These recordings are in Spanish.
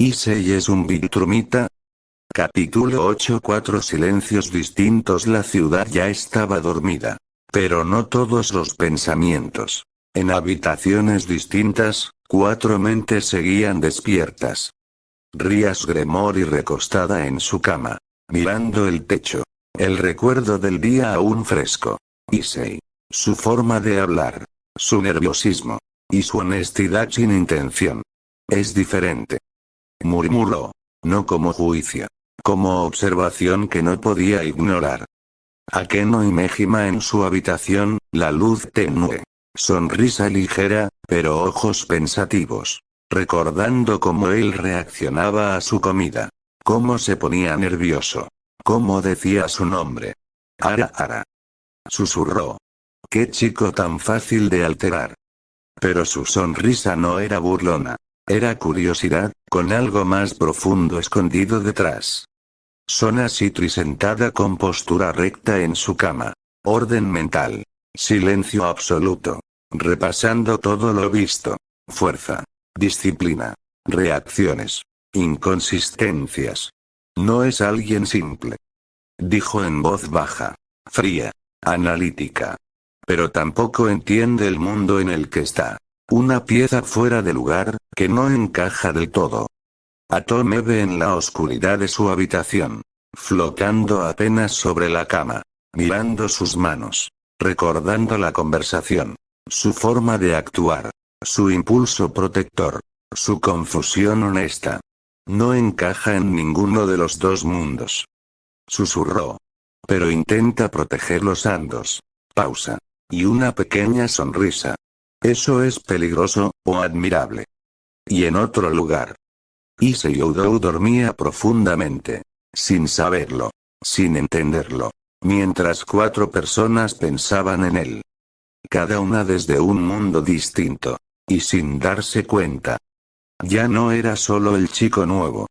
Issei es un Viltrumita. Capítulo 8. 4 silencios distintos. La ciudad ya estaba dormida. Pero no todos los pensamientos. En habitaciones distintas, 4 mentes seguían despiertas. Rías Gremory recostada en su cama, mirando el techo. El recuerdo del día aún fresco. Issei. Su forma de hablar. Su nerviosismo. Y su honestidad sin intención. Es diferente. Murmuró. No como juicio. Como observación que no podía ignorar. Akeno y Mejima en su habitación, la luz tenue. Sonrisa ligera, pero ojos pensativos. Recordando cómo él reaccionaba a su comida. Cómo se ponía nervioso. Cómo decía su nombre. Ara. Susurró. Qué chico tan fácil de alterar. Pero su sonrisa no era burlona. Era curiosidad, con algo más profundo escondido detrás. Sona Citri sentada con postura recta en su cama. Orden mental. Silencio absoluto. Repasando todo lo visto. Fuerza. Disciplina. Reacciones. Inconsistencias. No es alguien simple. Dijo en voz baja. Fría. Analítica. Pero tampoco entiende el mundo en el que está. Una pieza fuera de lugar, que no encaja del todo. Atome ve en la oscuridad de su habitación. Flotando apenas sobre la cama. Mirando sus manos. Recordando la conversación. Su forma de actuar. Su impulso protector. Su confusión honesta. No encaja en ninguno de los dos mundos. Susurró. Pero intenta protegerlos ambos. Pausa. Y una pequeña sonrisa. Eso es peligroso, o admirable. Y en otro lugar. Issei Oudou dormía profundamente. Sin saberlo. Sin entenderlo. Mientras 4 personas pensaban en él. Cada una desde un mundo distinto. Y sin darse cuenta. Ya no era solo el chico nuevo.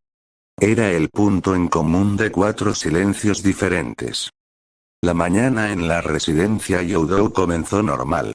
Era el punto en común de 4 silencios diferentes. La mañana en la residencia Youdou comenzó normal.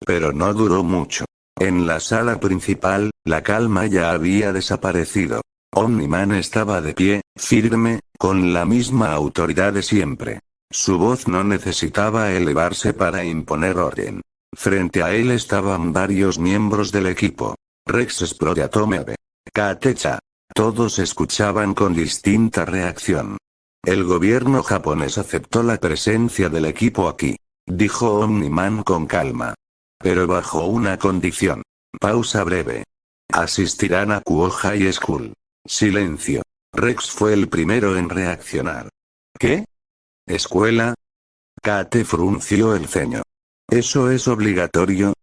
Pero no duró mucho. En la sala principal, la calma ya había desaparecido. Omniman estaba de pie, firme, con la misma autoridad de siempre. Su voz no necesitaba elevarse para imponer orden. Frente a él estaban varios miembros del equipo. Rex Sprout y Atomebe. Katecha. Todos escuchaban con distinta reacción. El gobierno japonés aceptó la presencia del equipo aquí. Dijo Omniman con calma. Pero bajo una condición. Pausa breve. Asistirán a Kuo High School. Silencio. Rex fue el primero en reaccionar. ¿Qué? ¿Escuela? Kate frunció el ceño. ¿Eso es obligatorio?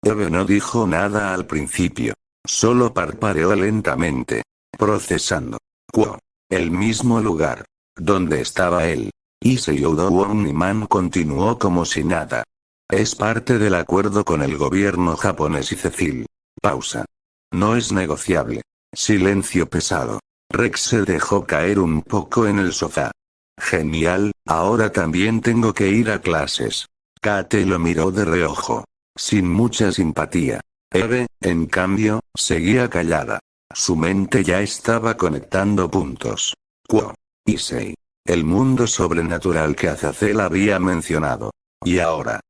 Eve no dijo nada al principio. Solo parpadeó lentamente. Procesando. Kuo. El mismo lugar. Donde estaba él. Issei Oudou. Omniman continuó como si nada. Es parte del acuerdo con el gobierno japonés y Cecil. Pausa. No es negociable. Silencio pesado. Rex se dejó caer un poco en el sofá. Genial, ahora también tengo que ir a clases. Kate lo miró de reojo. Sin mucha simpatía. Eve, en cambio, seguía callada. Su mente ya estaba conectando puntos. Kuo. Issei. El mundo sobrenatural que Azazel había mencionado. Y ahora.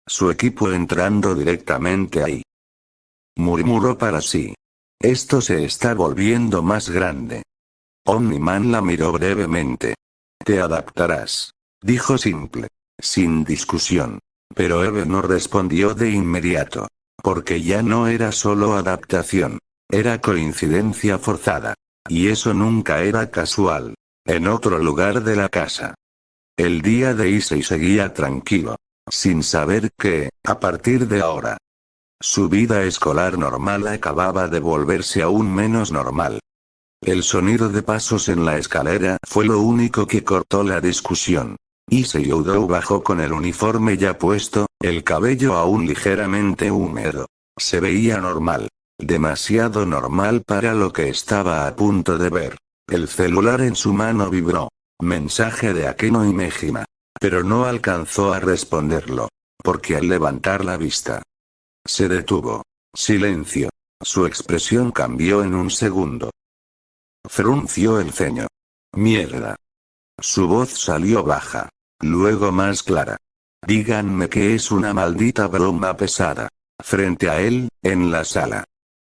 Su equipo entrando directamente ahí. Murmuró para sí. Esto se está volviendo más grande. Omniman la miró brevemente. Te adaptarás. Dijo simple. Sin discusión. Pero Eve no respondió de inmediato. Porque ya no era solo adaptación. Era coincidencia forzada. Y eso nunca era casual. En otro lugar de la casa. El día de Issei seguía tranquilo. Sin saber que, a partir de ahora, su vida escolar normal acababa de volverse aún menos normal. El sonido de pasos en la escalera fue lo único que cortó la discusión. Issei Oudou bajó con el uniforme ya puesto, el cabello aún ligeramente húmedo. Se veía normal. Demasiado normal para lo que estaba a punto de ver. El celular en su mano vibró. Mensaje de Akeno y Mejima. Pero no alcanzó a responderlo. Porque al levantar la vista. Se detuvo. Silencio. Su expresión cambió en un segundo. Frunció el ceño. Mierda. Su voz salió baja. Luego más clara. Díganme que es una maldita broma pesada. Frente a él, en la sala.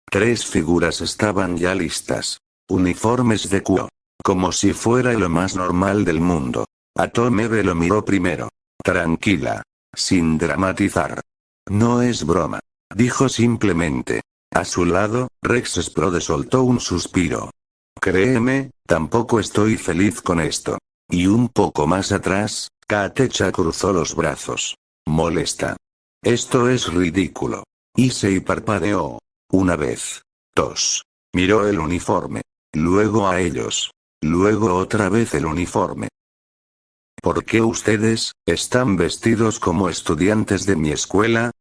3 figuras estaban ya listas. Uniformes de cuo. Como si fuera lo más normal del mundo. Atomebe lo miró primero. Tranquila. Sin dramatizar. No es broma. Dijo simplemente. A su lado, Rex Sprode soltó un suspiro. Créeme, tampoco estoy feliz con esto. Y un poco más atrás, Katecha cruzó los brazos. Molesta. Esto es ridículo. Issei parpadeó. Una vez. 2. Miró el uniforme. Luego a ellos. Luego otra vez el uniforme. ¿Por qué ustedes están vestidos como estudiantes de mi escuela?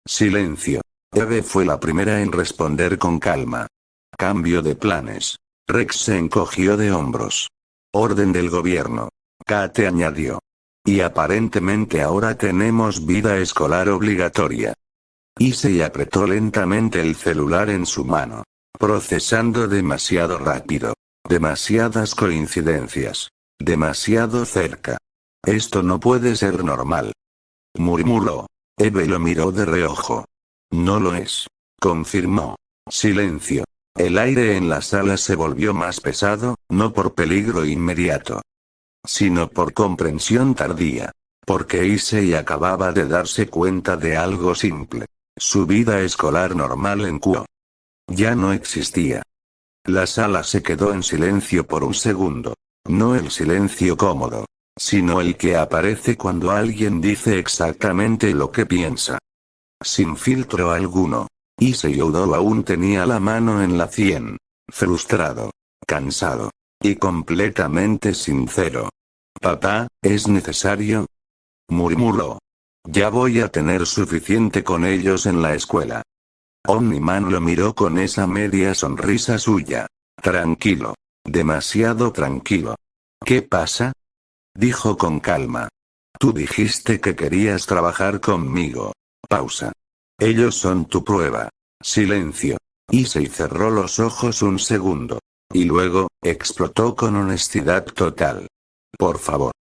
Silencio. Eve fue la primera en responder con calma. Cambio de planes. Rex se encogió de hombros. Orden del gobierno. Kate añadió. Y aparentemente ahora tenemos vida escolar obligatoria. Issei apretó lentamente el celular en su mano. Procesando demasiado rápido. Demasiadas coincidencias. Demasiado cerca. Esto no puede ser normal. Murmuró. Eve lo miró de reojo. No lo es. Confirmó. Silencio. El aire en la sala se volvió más pesado, no por peligro inmediato, sino por comprensión tardía. Porque Issei acababa de darse cuenta de algo simple. Su vida escolar normal en Kuo ya no existía. La sala se quedó en silencio por un segundo. No el silencio cómodo, sino el que aparece cuando alguien dice exactamente lo que piensa. Sin filtro alguno. Issei Udo aún tenía la mano en la 100. Frustrado. Cansado. Y completamente sincero. Papá, ¿es necesario? Murmuró. Ya voy a tener suficiente con ellos en la escuela. Omniman lo miró con esa media sonrisa suya. Tranquilo. Demasiado tranquilo. ¿Qué pasa? Dijo con calma. Tú dijiste que querías trabajar conmigo. Pausa. Ellos son tu prueba. Silencio. Issei cerró los ojos un segundo. Y luego, explotó con honestidad total. Por favor.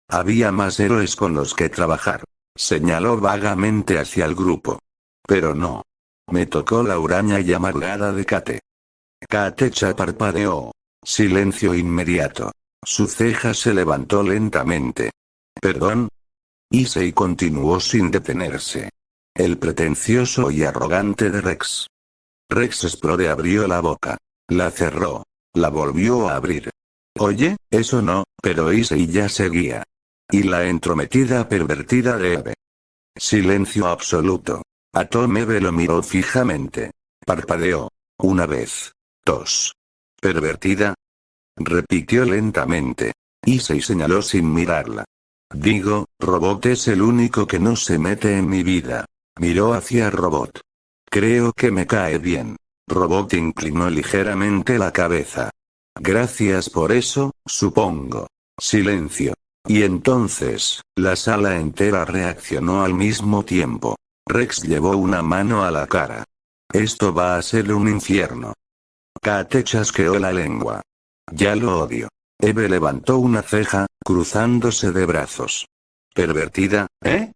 Había más héroes con los que trabajar. Señaló vagamente hacia el grupo. Pero no. Me tocó la huraña y amargada de Kate. Katecha parpadeó. Silencio inmediato. Su ceja se levantó lentamente. ¿Perdón? Issei continuó sin detenerse. El pretencioso y arrogante de Rex. Rex Sprode abrió la boca. La cerró. La volvió a abrir. Oye, eso no, pero Issei ya seguía. Y la entrometida pervertida de Eve. Silencio absoluto. Atomebe lo miró fijamente. Parpadeó. Una vez. 2. ¿Pervertida? Repitió lentamente. Issei señaló sin mirarla. Digo, Robot es el único que no se mete en mi vida. Miró hacia Robot. Creo que me cae bien. Robot inclinó ligeramente la cabeza. Gracias por eso, supongo. Silencio. Y entonces, la sala entera reaccionó al mismo tiempo. Rex llevó una mano a la cara. Esto va a ser un infierno. Kate chasqueó la lengua. Ya lo odio. Eve levantó una ceja, cruzándose de brazos. ¿Pervertida, eh?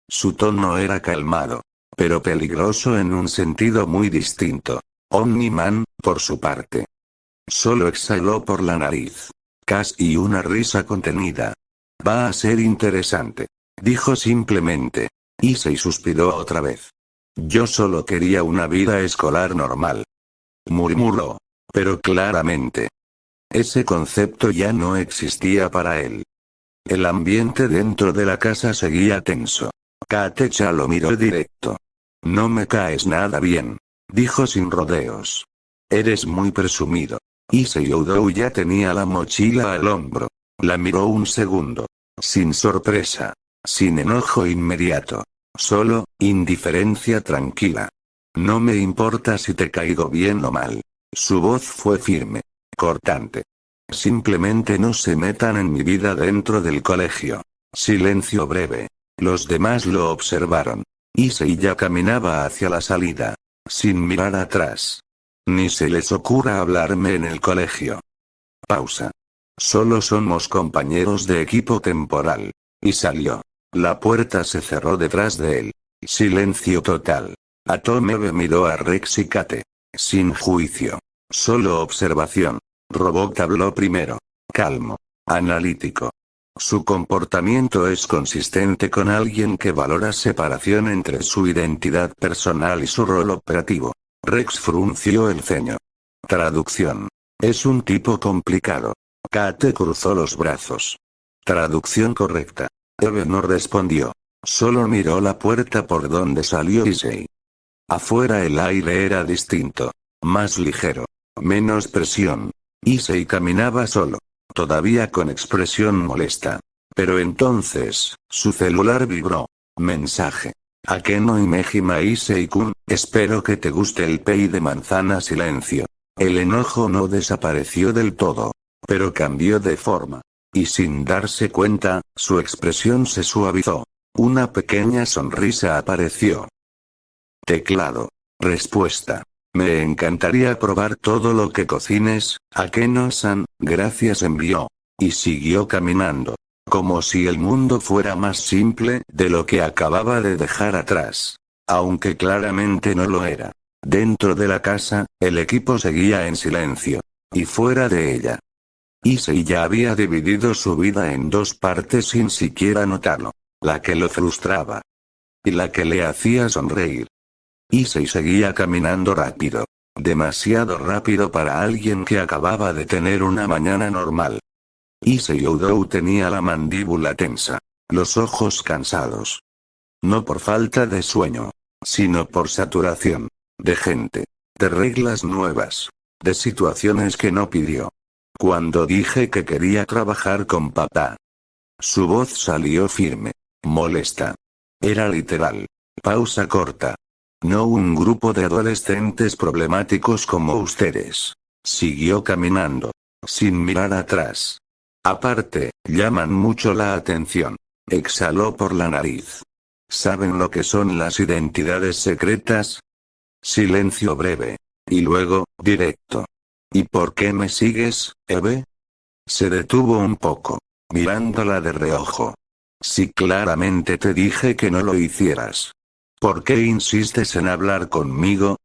Su tono era calmado, pero peligroso en un sentido muy distinto. Omniman, por su parte, solo exhaló por la nariz. Casi una risa contenida. Va a ser interesante. Dijo simplemente. Issei suspiró otra vez. Yo solo quería una vida escolar normal. Murmuró. Pero claramente. Ese concepto ya no existía para él. El ambiente dentro de la casa seguía tenso. Katecha lo miró directo. No me caes nada bien. Dijo sin rodeos. Eres muy presumido. Issei Udo ya tenía la mochila al hombro. La miró un segundo. Sin sorpresa. Sin enojo inmediato. Solo, indiferencia tranquila. No me importa si te caigo bien o mal. Su voz fue firme. Cortante. Simplemente no se metan en mi vida dentro del colegio. Silencio breve. Los demás lo observaron. Issei ya caminaba hacia la salida. Sin mirar atrás. Ni se les ocurra hablarme en el colegio. Pausa. Solo somos compañeros de equipo temporal. Y salió. La puerta se cerró detrás de él. Silencio total. Atomebe miró a Rex y Kate. Sin juicio. Solo observación. Robot habló primero. Calmo. Analítico. Su comportamiento es consistente con alguien que valora separación entre su identidad personal y su rol operativo. Rex frunció el ceño. Traducción. Es un tipo complicado. Kate cruzó los brazos. Traducción correcta. Eve no respondió. Solo miró la puerta por donde salió Issei. Afuera el aire era distinto. Más ligero. Menos presión. Issei caminaba solo. Todavía con expresión molesta. Pero entonces, su celular vibró. Mensaje. Akeno Imejima Issei-kun, espero que te guste el pay de manzana. Silencio. El enojo no desapareció del todo. Pero cambió de forma. Y sin darse cuenta, su expresión se suavizó. Una pequeña sonrisa apareció. Teclado. Respuesta. Me encantaría probar todo lo que cocines, Akeno-san, gracias envió. Y siguió caminando. Como si el mundo fuera más simple de lo que acababa de dejar atrás. Aunque claramente no lo era. Dentro de la casa, el equipo seguía en silencio. Y fuera de ella. Issei ya había dividido su vida en dos partes sin siquiera notarlo. La que lo frustraba. Y la que le hacía sonreír. Issei seguía caminando rápido. Demasiado rápido para alguien que acababa de tener una mañana normal. Issei Oudou tenía la mandíbula tensa. Los ojos cansados. No por falta de sueño. Sino por saturación. De gente. De reglas nuevas. De situaciones que no pidió. Cuando dije que quería trabajar con papá. Su voz salió firme. Molesta. Era literal. Pausa corta. No un grupo de adolescentes problemáticos como ustedes. Siguió caminando. Sin mirar atrás. Aparte, llaman mucho la atención. Exhaló por la nariz. ¿Saben lo que son las identidades secretas? Silencio breve. Y luego, directo. ¿Y por qué me sigues, Eve? Se detuvo un poco. Mirándola de reojo. Si claramente te dije que no lo hicieras. ¿Por qué insistes en hablar conmigo?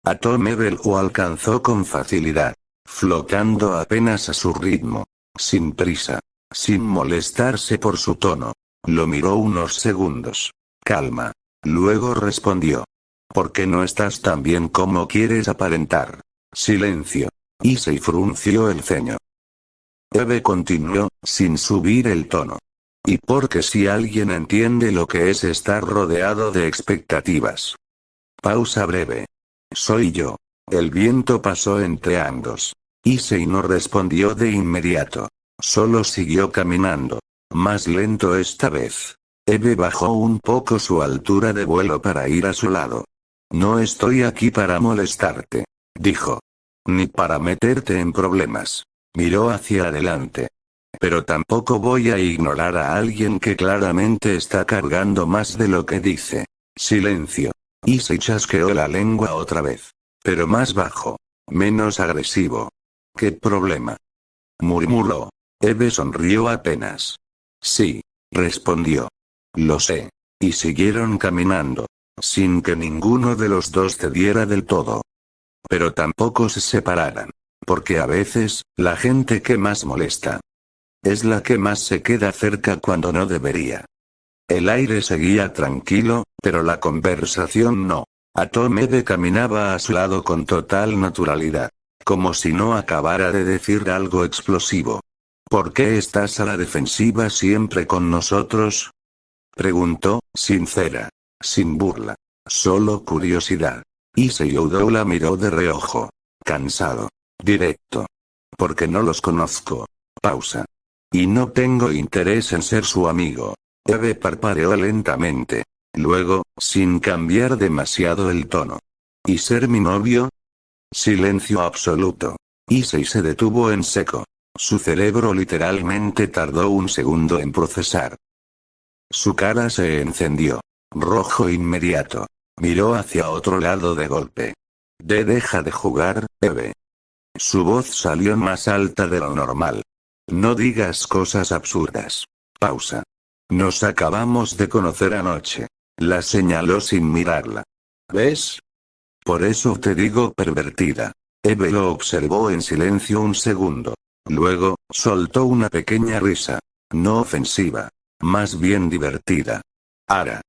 Atomebe lo alcanzó con facilidad. Flotando apenas a su ritmo. Sin prisa. Sin molestarse por su tono. Lo miró unos segundos. Calma. Luego respondió. ¿Por qué no estás tan bien como quieres aparentar? Silencio. Issei frunció el ceño. Eve continuó, sin subir el tono. Y porque si alguien entiende lo que es estar rodeado de expectativas. Pausa breve. Soy yo. El viento pasó entre ambos. Issei no respondió de inmediato. Solo siguió caminando. Más lento esta vez. Eve bajó un poco su altura de vuelo para ir a su lado. No estoy aquí para molestarte. Dijo. Ni para meterte en problemas. Miró hacia adelante. Pero tampoco voy a ignorar a alguien que claramente está cargando más de lo que dice. Silencio. Issei chasqueó la lengua otra vez. Pero más bajo. Menos agresivo. ¿Qué problema? Murmuró. Eve sonrió apenas. Sí. Respondió. Lo sé. Y siguieron caminando. Sin que ninguno de los dos cediera del todo. Pero tampoco se separaran. Porque a veces, la gente que más molesta. Es la que más se queda cerca cuando no debería. El aire seguía tranquilo, pero la conversación no. Atomebe caminaba a su lado con total naturalidad. Como si no acabara de decir algo explosivo. ¿Por qué estás a la defensiva siempre con nosotros? Preguntó, sincera. Sin burla. Solo curiosidad. Issei Oudou la miró de reojo. Cansado. Directo. Porque no los conozco. Pausa. Y no tengo interés en ser su amigo. Eve parpadeó lentamente. Luego, sin cambiar demasiado el tono. ¿Y ser mi novio? Silencio absoluto. Issei se detuvo en seco. Su cerebro literalmente tardó un segundo en procesar. Su cara se encendió. Rojo inmediato. Miró hacia otro lado de golpe. Deja de jugar, Eve. Su voz salió más alta de lo normal. No digas cosas absurdas. Pausa. Nos acabamos de conocer anoche. La señaló sin mirarla. ¿Ves? Por eso te digo pervertida. Eve lo observó en silencio un segundo. Luego, soltó una pequeña risa. No ofensiva. Más bien divertida. Ara.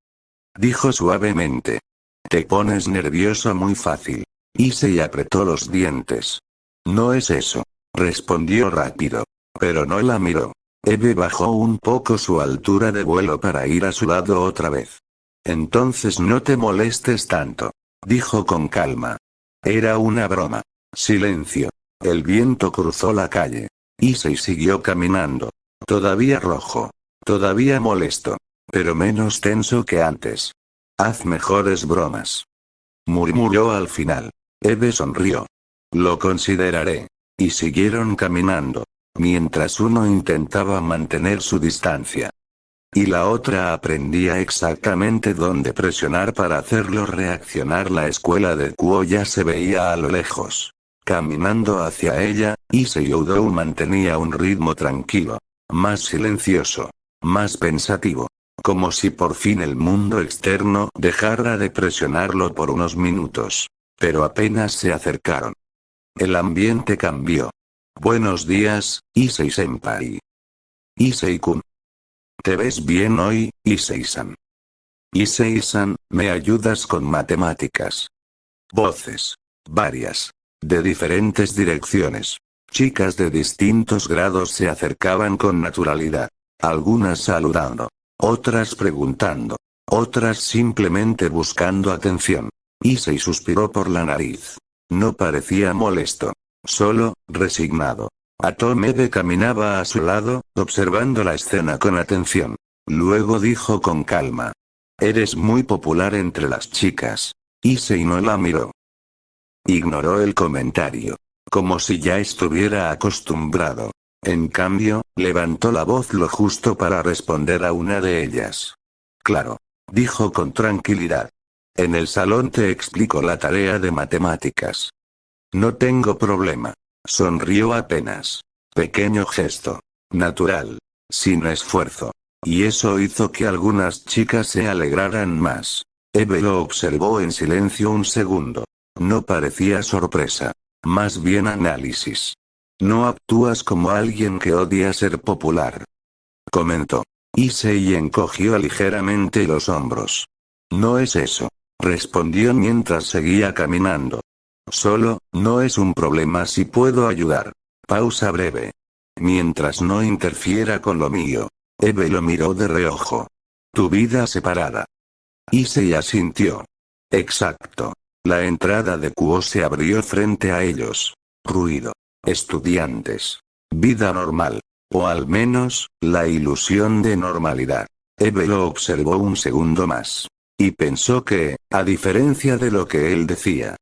Dijo suavemente. Te pones nervioso muy fácil. Issei apretó los dientes. No es eso. Respondió rápido. Pero no la miró. Eve bajó un poco su altura de vuelo para ir a su lado otra vez. Entonces no te molestes tanto. Dijo con calma. Era una broma. Silencio. El viento cruzó la calle. Issei siguió caminando. Todavía rojo. Todavía molesto. Pero menos tenso que antes. Haz mejores bromas. Murmuró al final. Eve sonrió. Lo consideraré. Y siguieron caminando. Mientras uno intentaba mantener su distancia. Y la otra aprendía exactamente dónde presionar para hacerlo reaccionar. La escuela de Kuo ya se veía a lo lejos. Caminando hacia ella, Issei Oudou mantenía un ritmo tranquilo. Más silencioso. Más pensativo. Como si por fin el mundo externo dejara de presionarlo por unos minutos. Pero apenas se acercaron. El ambiente cambió. Buenos días, Issei-senpai. Issei-kun. ¿Te ves bien hoy, Issei-san? Issei-san, ¿me ayudas con matemáticas? Voces. Varias. De diferentes direcciones. Chicas de distintos grados se acercaban con naturalidad. Algunas saludando. Otras preguntando. Otras simplemente buscando atención. Issei suspiró por la nariz. No parecía molesto. Solo, resignado. Atomebe caminaba a su lado, observando la escena con atención. Luego dijo con calma. Eres muy popular entre las chicas. Issei no la miró. Ignoró el comentario. Como si ya estuviera acostumbrado. En cambio, levantó la voz lo justo para responder a una de ellas. Claro. Dijo con tranquilidad. En el salón te explico la tarea de matemáticas. No tengo problema. Sonrió apenas. Pequeño gesto. Natural. Sin esfuerzo. Y eso hizo que algunas chicas se alegraran más. Eve lo observó en silencio un segundo. No parecía sorpresa. Más bien análisis. No actúas como alguien que odia ser popular. Comentó. Issei encogió ligeramente los hombros. No es eso. Respondió mientras seguía caminando. Solo, no es un problema si puedo ayudar. Pausa breve. Mientras no interfiera con lo mío. Eve lo miró de reojo. Tu vida separada. Issei asintió. Exacto. La entrada de Kuo se abrió frente a ellos. Ruido. Estudiantes. Vida normal. O al menos, la ilusión de normalidad. Eve lo observó un segundo más. Y pensó que, a diferencia de lo que él decía,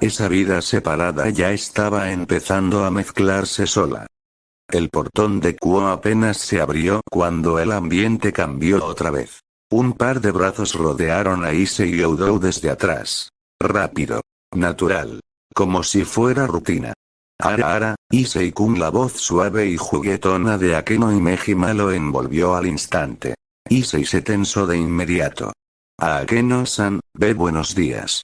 esa vida separada ya estaba empezando a mezclarse sola. El portón de Kuo apenas se abrió cuando el ambiente cambió otra vez. Un par de brazos rodearon a Issei Oudou desde atrás. Rápido. Natural. Como si fuera rutina. Ara, Issei-kun. La voz suave y juguetona de Akeno Imejima lo envolvió al instante. Issei se tensó de inmediato. A Akeno-san, ve buenos días.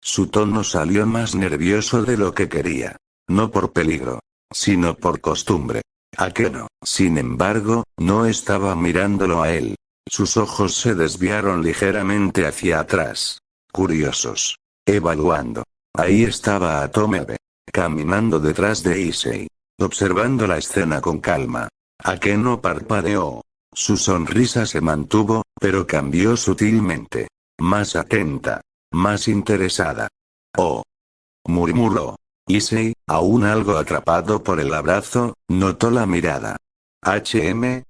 Su tono salió más nervioso de lo que quería. No por peligro. Sino por costumbre. Akeno, sin embargo, no estaba mirándolo a él. Sus ojos se desviaron ligeramente hacia atrás. Curiosos. Evaluando. Ahí estaba Atomebe. Caminando detrás de Issei. Observando la escena con calma. Akeno parpadeó. Su sonrisa se mantuvo, pero cambió sutilmente. Más atenta. Más interesada. Oh. Murmuró. Issei, aún algo atrapado por el abrazo, notó la mirada. HM.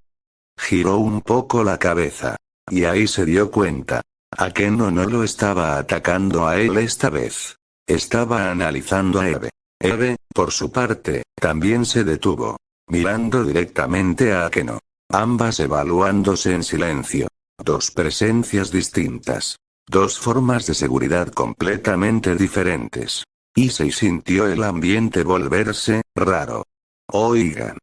Giró un poco la cabeza. Y ahí se dio cuenta. Akeno no lo estaba atacando a él esta vez. Estaba analizando a Eve. Eve, por su parte, también se detuvo. Mirando directamente a Akeno. Ambas evaluándose en silencio. Dos presencias distintas. Dos formas de seguridad completamente diferentes. Issei sintió el ambiente volverse raro. Oigan.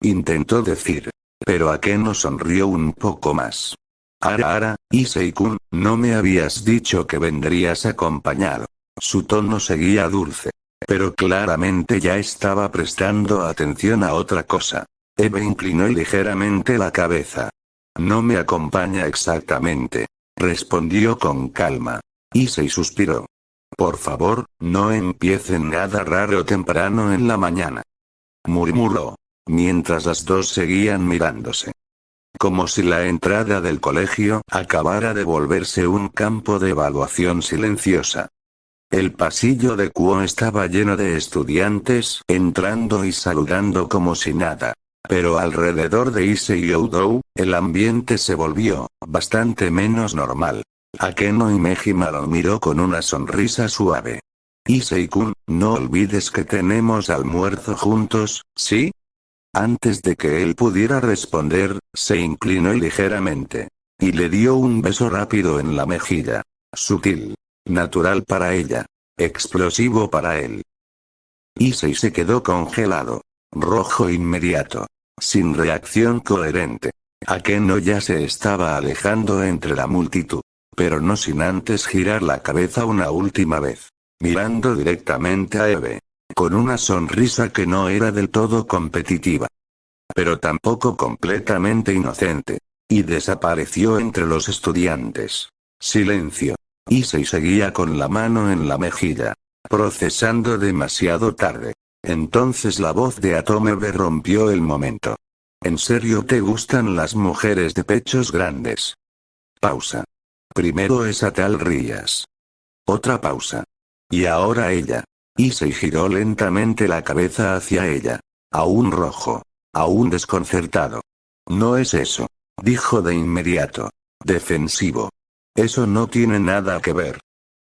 Intentó decir. Pero Akeno sonrió un poco más. Ara, Issei-kun, ¿no me habías dicho que vendrías acompañado? Su tono seguía dulce. Pero claramente ya estaba prestando atención a otra cosa. Eve inclinó ligeramente la cabeza. No me acompaña exactamente. Respondió con calma. Issei suspiró. Por favor, no empiecen nada raro temprano en la mañana. Murmuró. Mientras las dos seguían mirándose. Como si la entrada del colegio acabara de volverse un campo de evaluación silenciosa. El pasillo de Kuo estaba lleno de estudiantes entrando y saludando como si nada. Pero alrededor de Issei y Oudou, el ambiente se volvió bastante menos normal. Akeno Imejima lo miró con una sonrisa suave. Issei-kun, no olvides que tenemos almuerzo juntos, ¿sí? Antes de que él pudiera responder, se inclinó ligeramente. Y le dio un beso rápido en la mejilla. Sutil. Natural para ella. Explosivo para él. Issei se quedó congelado. Rojo inmediato. Sin reacción coherente. Akeno ya se estaba alejando entre la multitud. Pero no sin antes girar la cabeza una última vez. Mirando directamente a Eve. Con una sonrisa que no era del todo competitiva. Pero tampoco completamente inocente. Y desapareció entre los estudiantes. Silencio. Issei seguía con la mano en la mejilla. Procesando demasiado tarde. Entonces la voz de Atomebe rompió el momento. ¿En serio te gustan las mujeres de pechos grandes? Pausa. Primero esa tal Rías. Otra pausa. Y ahora ella. Issei giró lentamente la cabeza hacia ella. Aún rojo. Aún desconcertado. No es eso. Dijo de inmediato. Defensivo. Eso no tiene nada que ver.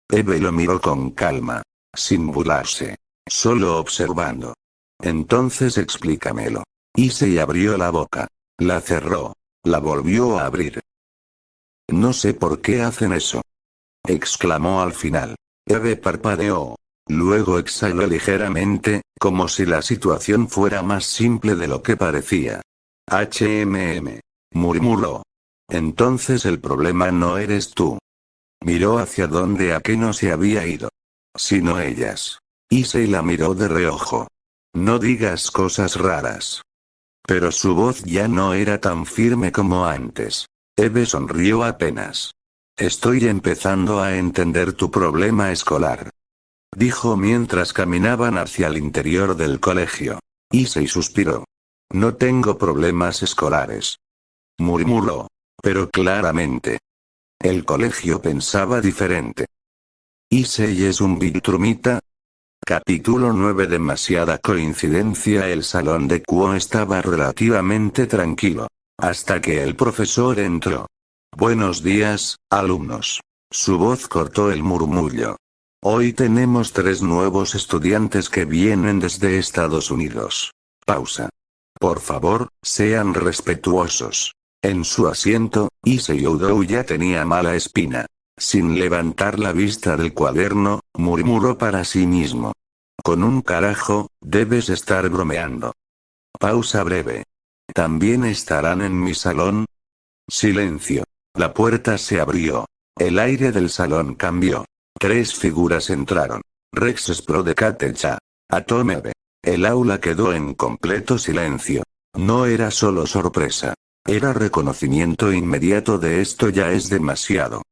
Eve lo miró con calma. Sin burlarse. Solo observando. Entonces explícamelo. Issei abrió la boca. La cerró. La volvió a abrir. No sé por qué hacen eso. Exclamó al final. Eve parpadeó. Luego exhaló ligeramente, como si la situación fuera más simple de lo que parecía. Murmuró. Entonces el problema no eres tú. Miró hacia donde Akeno se había ido. Sino ellas. Issei la miró de reojo. No digas cosas raras. Pero su voz ya no era tan firme como antes. Eve sonrió apenas. Estoy empezando a entender tu problema escolar. Dijo mientras caminaban hacia el interior del colegio. Issei suspiró. No tengo problemas escolares. Murmuró. Pero claramente. El colegio pensaba diferente. ¿Issei es un Viltrumita? Capítulo 9. Demasiada coincidencia. El salón de Kuo estaba relativamente tranquilo. Hasta que el profesor entró. Buenos días, alumnos. Su voz cortó el murmullo. Hoy tenemos 3 nuevos estudiantes que vienen desde Estados Unidos. Pausa. Por favor, sean respetuosos. En su asiento, Issei Oudou ya tenía mala espina. Sin levantar la vista del cuaderno, murmuró para sí mismo. Con un carajo, debes estar bromeando. Pausa breve. ¿También estarán en mi salón? Silencio. La puerta se abrió. El aire del salón cambió. 3 figuras entraron. Rex Sprodecatecha. Atomebe. El aula quedó en completo silencio. No era solo sorpresa. Era reconocimiento inmediato de esto ya es demasiado.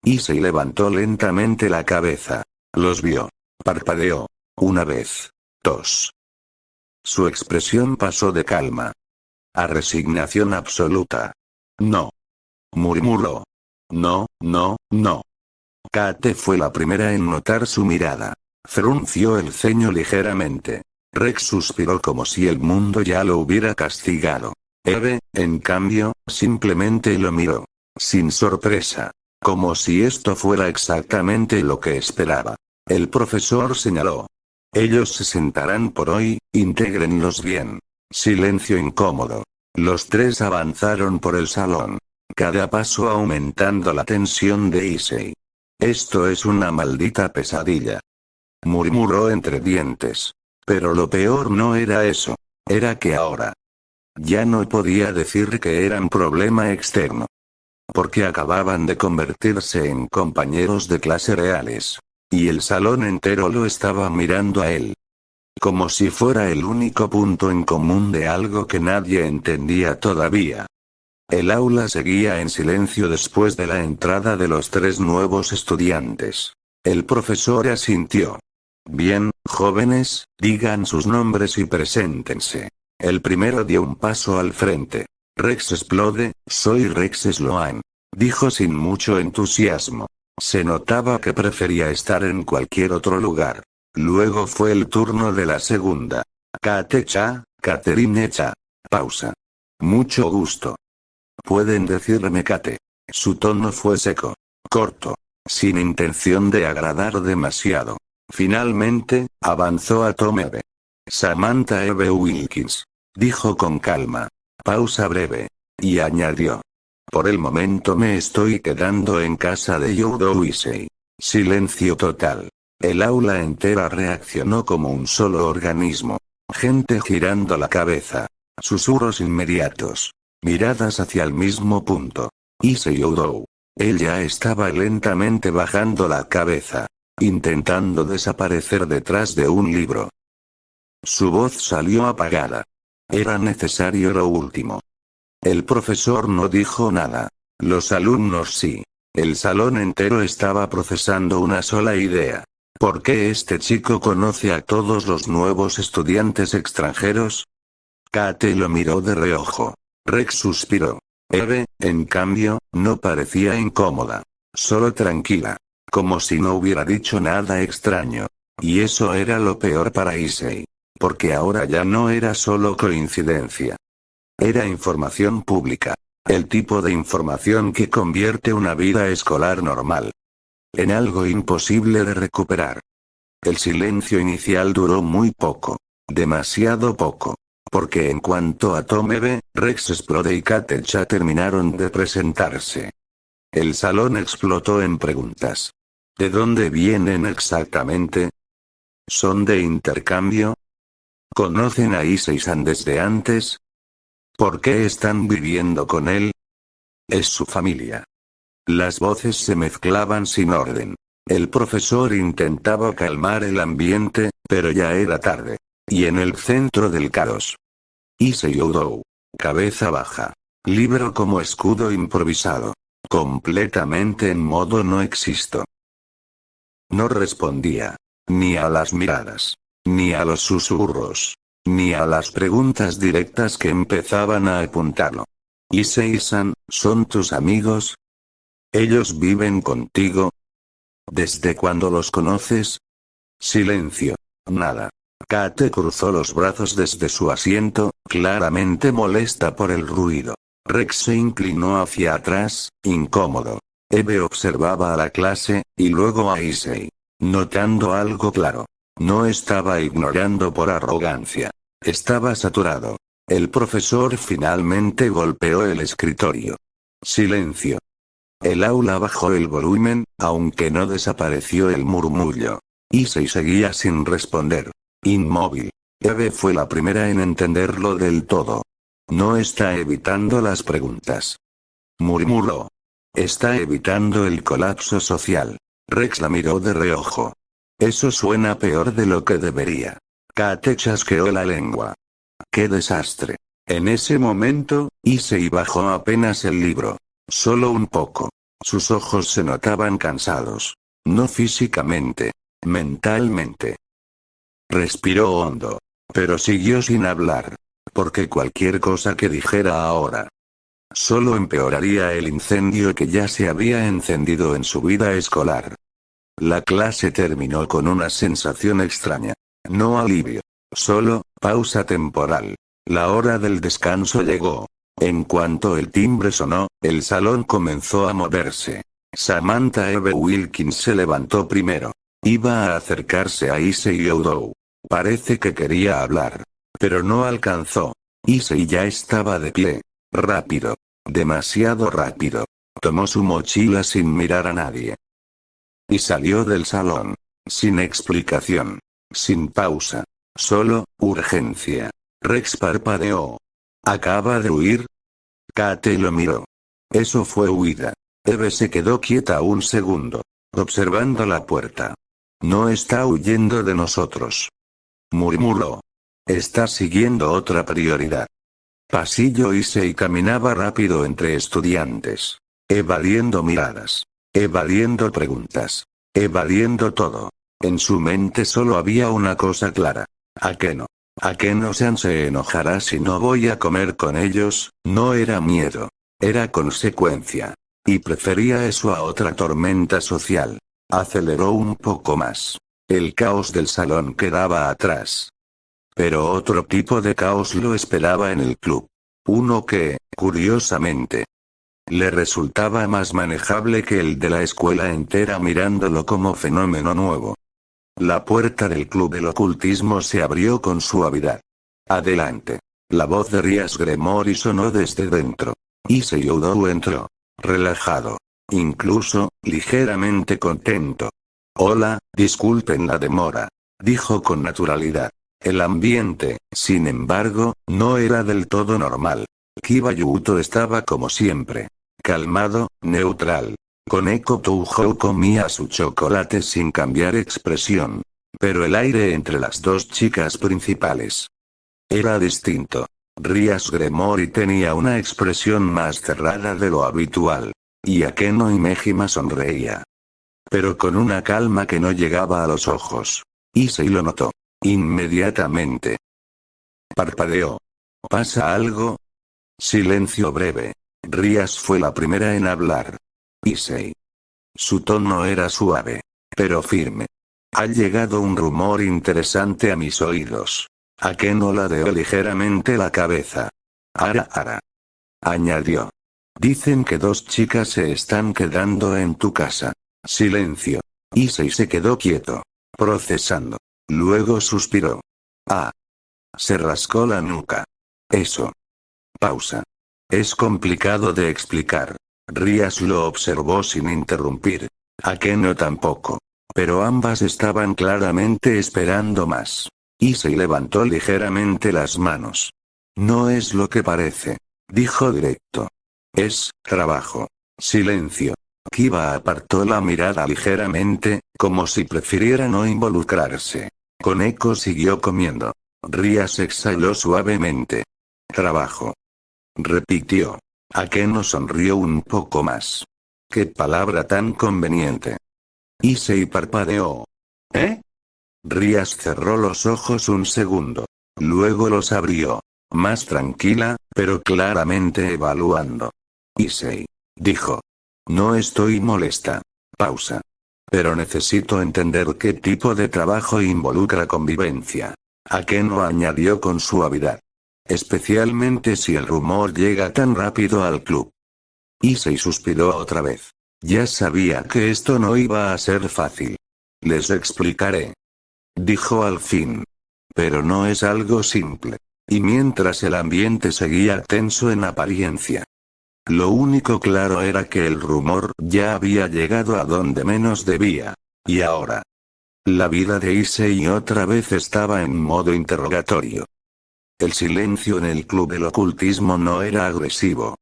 Issei levantó lentamente la cabeza. Los vio. Parpadeó. Una vez. 2. Su expresión pasó de calma a resignación absoluta. No. Murmuró. No, no, no. Kate fue la primera en notar su mirada. Frunció el ceño ligeramente. Rex suspiró como si el mundo ya lo hubiera castigado. Eve, en cambio, simplemente lo miró. Sin sorpresa. Como si esto fuera exactamente lo que esperaba. El profesor señaló. Ellos se sentarán por hoy, intégrenlos bien. Silencio incómodo. Los 3 avanzaron por el salón. Cada paso aumentando la tensión de Issei. Esto es una maldita pesadilla. murmuró entre dientes. Pero lo peor no era eso. Era que ahora ya no podía decir que eran problema externo. Porque acababan de convertirse en compañeros de clase reales. Y el salón entero lo estaba mirando a él. Como si fuera el único punto en común de algo que nadie entendía todavía. El aula seguía en silencio después de la entrada de los 3 nuevos estudiantes. El profesor asintió. Bien, jóvenes, digan sus nombres y preséntense. El primero dio un paso al frente. Rex Explode, soy Rex Sloan. Dijo sin mucho entusiasmo. Se notaba que prefería estar en cualquier otro lugar. Luego fue el turno de la segunda. Kate Cha, Catherine Cha. Pausa. Mucho gusto. Pueden decirme Kate. Su tono fue seco. Corto. Sin intención de agradar demasiado. Finalmente, avanzó a Tom Eve. Samantha Eve Wilkins. Dijo con calma. Pausa breve. Y añadió. Por el momento me estoy quedando en casa de Yodo Wisei. Silencio total. El aula entera reaccionó como un solo organismo. Gente girando la cabeza. Susurros inmediatos. Miradas hacia el mismo punto. Issei Yodo. Ella estaba lentamente bajando la cabeza. Intentando desaparecer detrás de un libro. Su voz salió apagada. Era necesario lo último. El profesor no dijo nada. Los alumnos sí. El salón entero estaba procesando una sola idea. ¿Por qué este chico conoce a todos los nuevos estudiantes extranjeros? Kate lo miró de reojo. Rex suspiró. Eve, en cambio, no parecía incómoda. Solo tranquila. Como si no hubiera dicho nada extraño. Y eso era lo peor para Issei. Porque ahora ya no era solo coincidencia. Era información pública. El tipo de información que convierte una vida escolar normal en algo imposible de recuperar. El silencio inicial duró muy poco. Demasiado poco. Porque en cuanto a Tom Eve, Rex Explode y Kate Cha terminaron de presentarse. El salón explotó en preguntas. ¿De dónde vienen exactamente? ¿Son de intercambio? ¿Conocen a Issei-san desde antes? ¿Por qué están viviendo con él? Es su familia. Las voces se mezclaban sin orden. El profesor intentaba calmar el ambiente, pero ya era tarde. Y en el centro del caos. Issei Yodo. Cabeza baja. Libro como escudo improvisado. Completamente en modo no existo. No respondía. Ni a las miradas. Ni a los susurros. Ni a las preguntas directas que empezaban a apuntarlo. Issei-san, ¿son tus amigos? ¿Ellos viven contigo? ¿Desde cuándo los conoces? Silencio. Nada. Kate cruzó los brazos desde su asiento, claramente molesta por el ruido. Rex se inclinó hacia atrás, incómodo. Eve observaba a la clase, y luego a Issei. Notando algo claro. No estaba ignorando por arrogancia. Estaba saturado. El profesor finalmente golpeó el escritorio. Silencio. El aula bajó el volumen, aunque no desapareció el murmullo. Issei seguía sin responder. Inmóvil. Eve fue la primera en entenderlo del todo. No está evitando las preguntas. Murmuró. Está evitando el colapso social. Rex la miró de reojo. Eso suena peor de lo que debería. Kate chasqueó la lengua. ¡Qué desastre! En ese momento, Issei bajó apenas el libro. Solo un poco. Sus ojos se notaban cansados. No físicamente. Mentalmente. Respiró hondo. Pero siguió sin hablar. Porque cualquier cosa que dijera ahora solo empeoraría el incendio que ya se había encendido en su vida escolar. La clase terminó con una sensación extraña. No alivio. Solo, pausa temporal. La hora del descanso llegó. En cuanto el timbre sonó, el salón comenzó a moverse. Samantha Eve Wilkins se levantó primero. Iba a acercarse a Issei Yodo. Parece que quería hablar. Pero no alcanzó. Issei ya estaba de pie. Rápido. Demasiado rápido. Tomó su mochila sin mirar a nadie. Y salió del salón. Sin explicación. Sin pausa. Solo, urgencia. Rex parpadeó. ¿Acaba de huir? Kate lo miró. Eso fue huida. Eve se quedó quieta un segundo, observando la puerta. No está huyendo de nosotros, murmuró. Está siguiendo otra prioridad. Pasillo Issei caminaba rápido entre estudiantes, evadiendo miradas, evadiendo preguntas, evadiendo todo. En su mente solo había una cosa clara. Akeno. Akeno-san se enojará si no voy a comer con ellos. No era miedo, era consecuencia. Y prefería eso a otra tormenta social. Aceleró un poco más. El caos del salón quedaba atrás. Pero otro tipo de caos lo esperaba en el club. Uno que, curiosamente, le resultaba más manejable que el de la escuela entera mirándolo como fenómeno nuevo. La puerta del club del ocultismo se abrió con suavidad. Adelante. La voz de Rias Gremory sonó desde dentro. Issei Oudou entró. Relajado. Incluso, ligeramente contento. Hola, disculpen la demora. Dijo con naturalidad. El ambiente, sin embargo, no era del todo normal. Kiba Yuto estaba como siempre. Calmado, neutral. Koneko Touhou comía su chocolate sin cambiar expresión. Pero el aire entre las dos chicas principales era distinto. Rias Gremory tenía una expresión más cerrada de lo habitual. Y Akeno y Mejima sonreía. Pero con una calma que no llegaba a los ojos. Issei lo notó. Inmediatamente. Parpadeó. ¿Pasa algo? Silencio breve. Rias fue la primera en hablar. Issei. Su tono era suave, pero firme. Ha llegado un rumor interesante a mis oídos. Akeno ladeó ligeramente la cabeza. Ara. Añadió. Dicen que dos chicas se están quedando en tu casa. Silencio. Issei se quedó quieto, procesando. Luego suspiró. Ah. Se rascó la nuca. Eso. Pausa. Es complicado de explicar. Rias lo observó sin interrumpir. Akeno tampoco. Pero ambas estaban claramente esperando más. Issei levantó ligeramente las manos. No es lo que parece. Dijo directo. Es trabajo. Silencio. Kiba apartó la mirada ligeramente, como si prefiriera no involucrarse. Koneko siguió comiendo. Rias exhaló suavemente. Trabajo. Repitió. Akeno sonrió un poco más. Qué palabra tan conveniente. Issei parpadeó. ¿Eh? Rias cerró los ojos un segundo. Luego los abrió. Más tranquila, pero claramente evaluando. Issei. Dijo. No estoy molesta. Pausa. Pero necesito entender qué tipo de trabajo involucra convivencia. Akeno añadió con suavidad. Especialmente si el rumor llega tan rápido al club. Issei suspiró otra vez. Ya sabía que esto no iba a ser fácil. Les explicaré. Dijo al fin. Pero no es algo simple. Y mientras el ambiente seguía tenso en apariencia. Lo único claro era que el rumor ya había llegado a donde menos debía. Y ahora. La vida de Issei otra vez estaba en modo interrogatorio. El silencio en el club del ocultismo no era agresivo.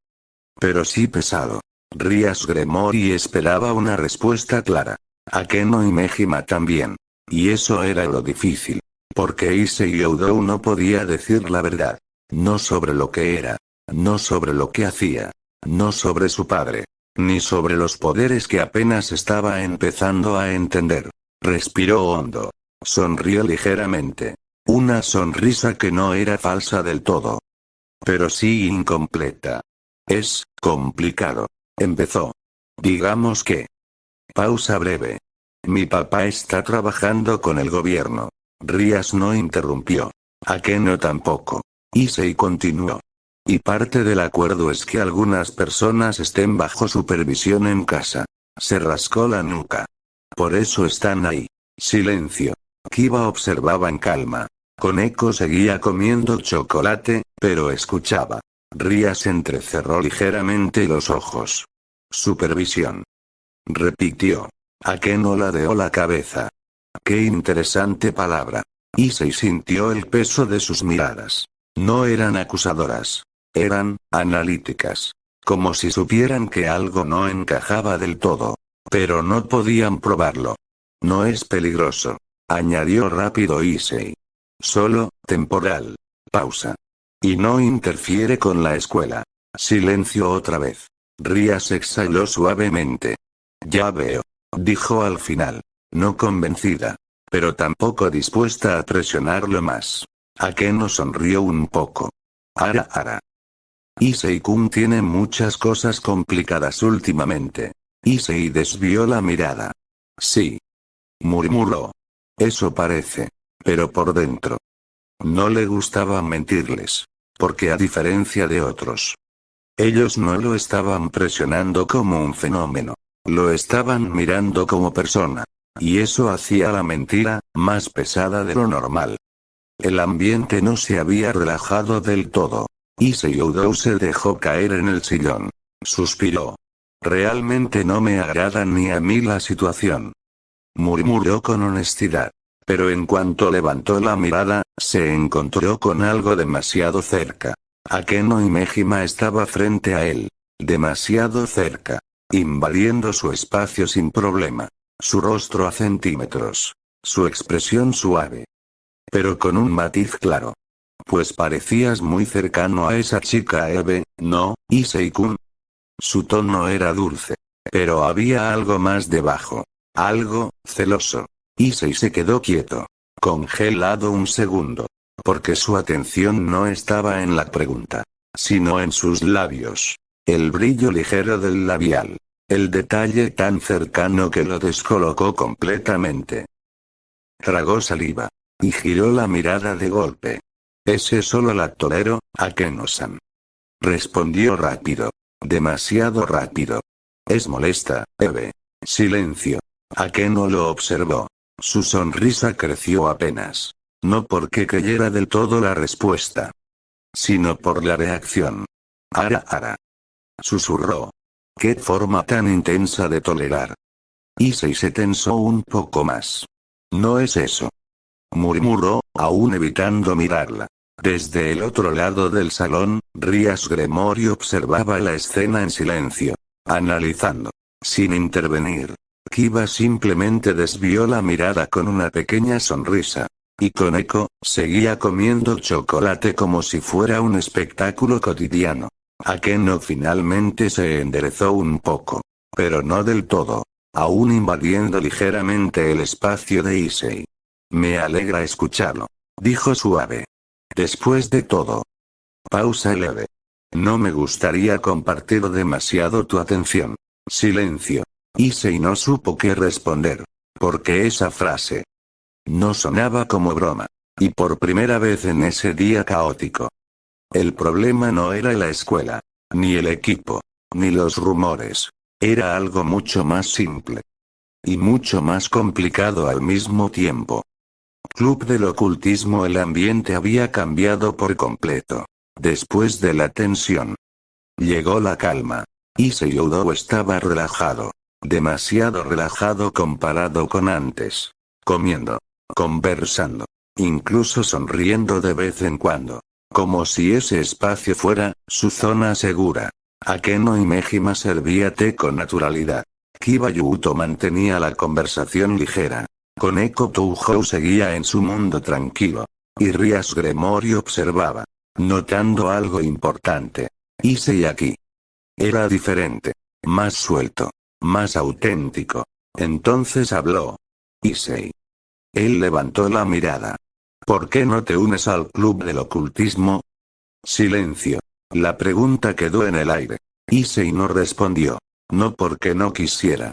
Pero sí pesado. Rias Gremory esperaba una respuesta clara. Akeno y Mejima también. Y eso era lo difícil. Porque Issei Oudou no podía decir la verdad. No sobre lo que era. No sobre lo que hacía. No sobre su padre. Ni sobre los poderes que apenas estaba empezando a entender. Respiró hondo. Sonrió ligeramente. Una sonrisa que no era falsa del todo. Pero sí incompleta. Es complicado. Empezó. Digamos que. Pausa breve. Mi papá está trabajando con el gobierno. Rias no interrumpió. Akeno tampoco. Issei continuó. Y parte del acuerdo es que algunas personas estén bajo supervisión en casa. Se rascó la nuca. Por eso están ahí. Silencio. Kiba observaba en calma. Koneko seguía comiendo chocolate, pero escuchaba. Rias entrecerró ligeramente los ojos. Supervisión. Repitió. Akeno ladeó la cabeza. Qué interesante palabra. Issei sintió el peso de sus miradas. No eran acusadoras. Eran analíticas. Como si supieran que algo no encajaba del todo. Pero no podían probarlo. No es peligroso, añadió rápido Issei. Solo, temporal. Pausa. Y no interfiere con la escuela. Silencio otra vez. Rías exhaló suavemente. Ya veo. Dijo al final. No convencida. Pero tampoco dispuesta a presionarlo más. Akeno sonrió un poco. Ara. Issei-kun tiene muchas cosas complicadas últimamente. Issei desvió la mirada. Sí. Murmuró. Eso parece. Pero por dentro. No le gustaba mentirles. Porque a diferencia de otros. Ellos no lo estaban presionando como un fenómeno. Lo estaban mirando como persona. Y eso hacía la mentira, más pesada de lo normal. El ambiente no se había relajado del todo. Issei Oudou se dejó caer en el sillón. Suspiró. Realmente no me agrada ni a mí la situación. Murmuró con honestidad. Pero en cuanto levantó la mirada, se encontró con algo demasiado cerca. Akeno y Mejima estaba frente a él. Demasiado cerca. Invadiendo su espacio sin problema. Su rostro a centímetros. Su expresión suave. Pero con un matiz claro. Pues parecías muy cercano a esa chica Eve, ¿no, Issei-kun? Su tono era dulce. Pero había algo más debajo. Algo, celoso. Issei se quedó quieto. Congelado un segundo. Porque su atención no estaba en la pregunta. Sino en sus labios. El brillo ligero del labial. El detalle tan cercano que lo descolocó completamente. Tragó saliva. Y giró la mirada de golpe. Ese solo la tolero, Akeno-san. Respondió rápido. Demasiado rápido. Es molesta, Eve. Silencio. Akeno lo observó. Su sonrisa creció apenas. No porque creyera del todo la respuesta. Sino por la reacción. Ara. Susurró. Qué forma tan intensa de tolerar. Issei se tensó un poco más. No es eso. Murmuró, aún evitando mirarla. Desde el otro lado del salón, Rías Gremory observaba la escena en silencio. Analizando. Sin intervenir. Kiba simplemente desvió la mirada con una pequeña sonrisa. Y Koneko, seguía comiendo chocolate como si fuera un espectáculo cotidiano. Akeno finalmente se enderezó un poco. Pero no del todo. Aún invadiendo ligeramente el espacio de Issei. Me alegra escucharlo. Dijo suave. Después de todo. Pausa leve. No me gustaría compartir demasiado tu atención. Silencio. Issei no supo qué responder. Porque esa frase no sonaba como broma. Y por primera vez en ese día caótico. El problema no era la escuela. Ni el equipo. Ni los rumores. Era algo mucho más simple. Y mucho más complicado al mismo tiempo. Club del ocultismo. El ambiente había cambiado por completo. Después de la tensión. Llegó la calma. Issei Oudou estaba relajado. Demasiado relajado comparado con antes. Comiendo. Conversando. Incluso sonriendo de vez en cuando. Como si ese espacio fuera, su zona segura. Akeno y Mejima servía té con naturalidad. Kiba Yuto mantenía la conversación ligera. Koneko Touhou seguía en su mundo tranquilo. Y Rías Gremory observaba. Notando algo importante. Issei aquí. Era diferente. Más suelto. Más auténtico. Entonces habló. Issei. Él levantó la mirada. ¿Por qué no te unes al club del ocultismo? Silencio. La pregunta quedó en el aire. Issei no respondió. No porque no quisiera.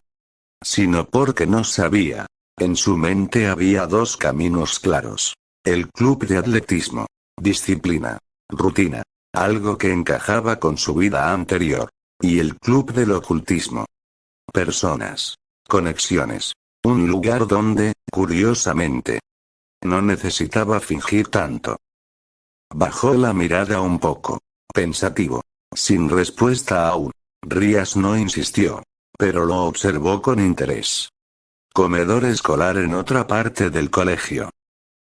Sino porque no sabía. En su mente había dos caminos claros. El club de atletismo. Disciplina. Rutina. Algo que encajaba con su vida anterior. Y el club del ocultismo. Personas. Conexiones. Un lugar donde, curiosamente, no necesitaba fingir tanto. Bajó la mirada un poco. Pensativo. Sin respuesta aún. Rías no insistió. Pero lo observó con interés. Comedor escolar en otra parte del colegio.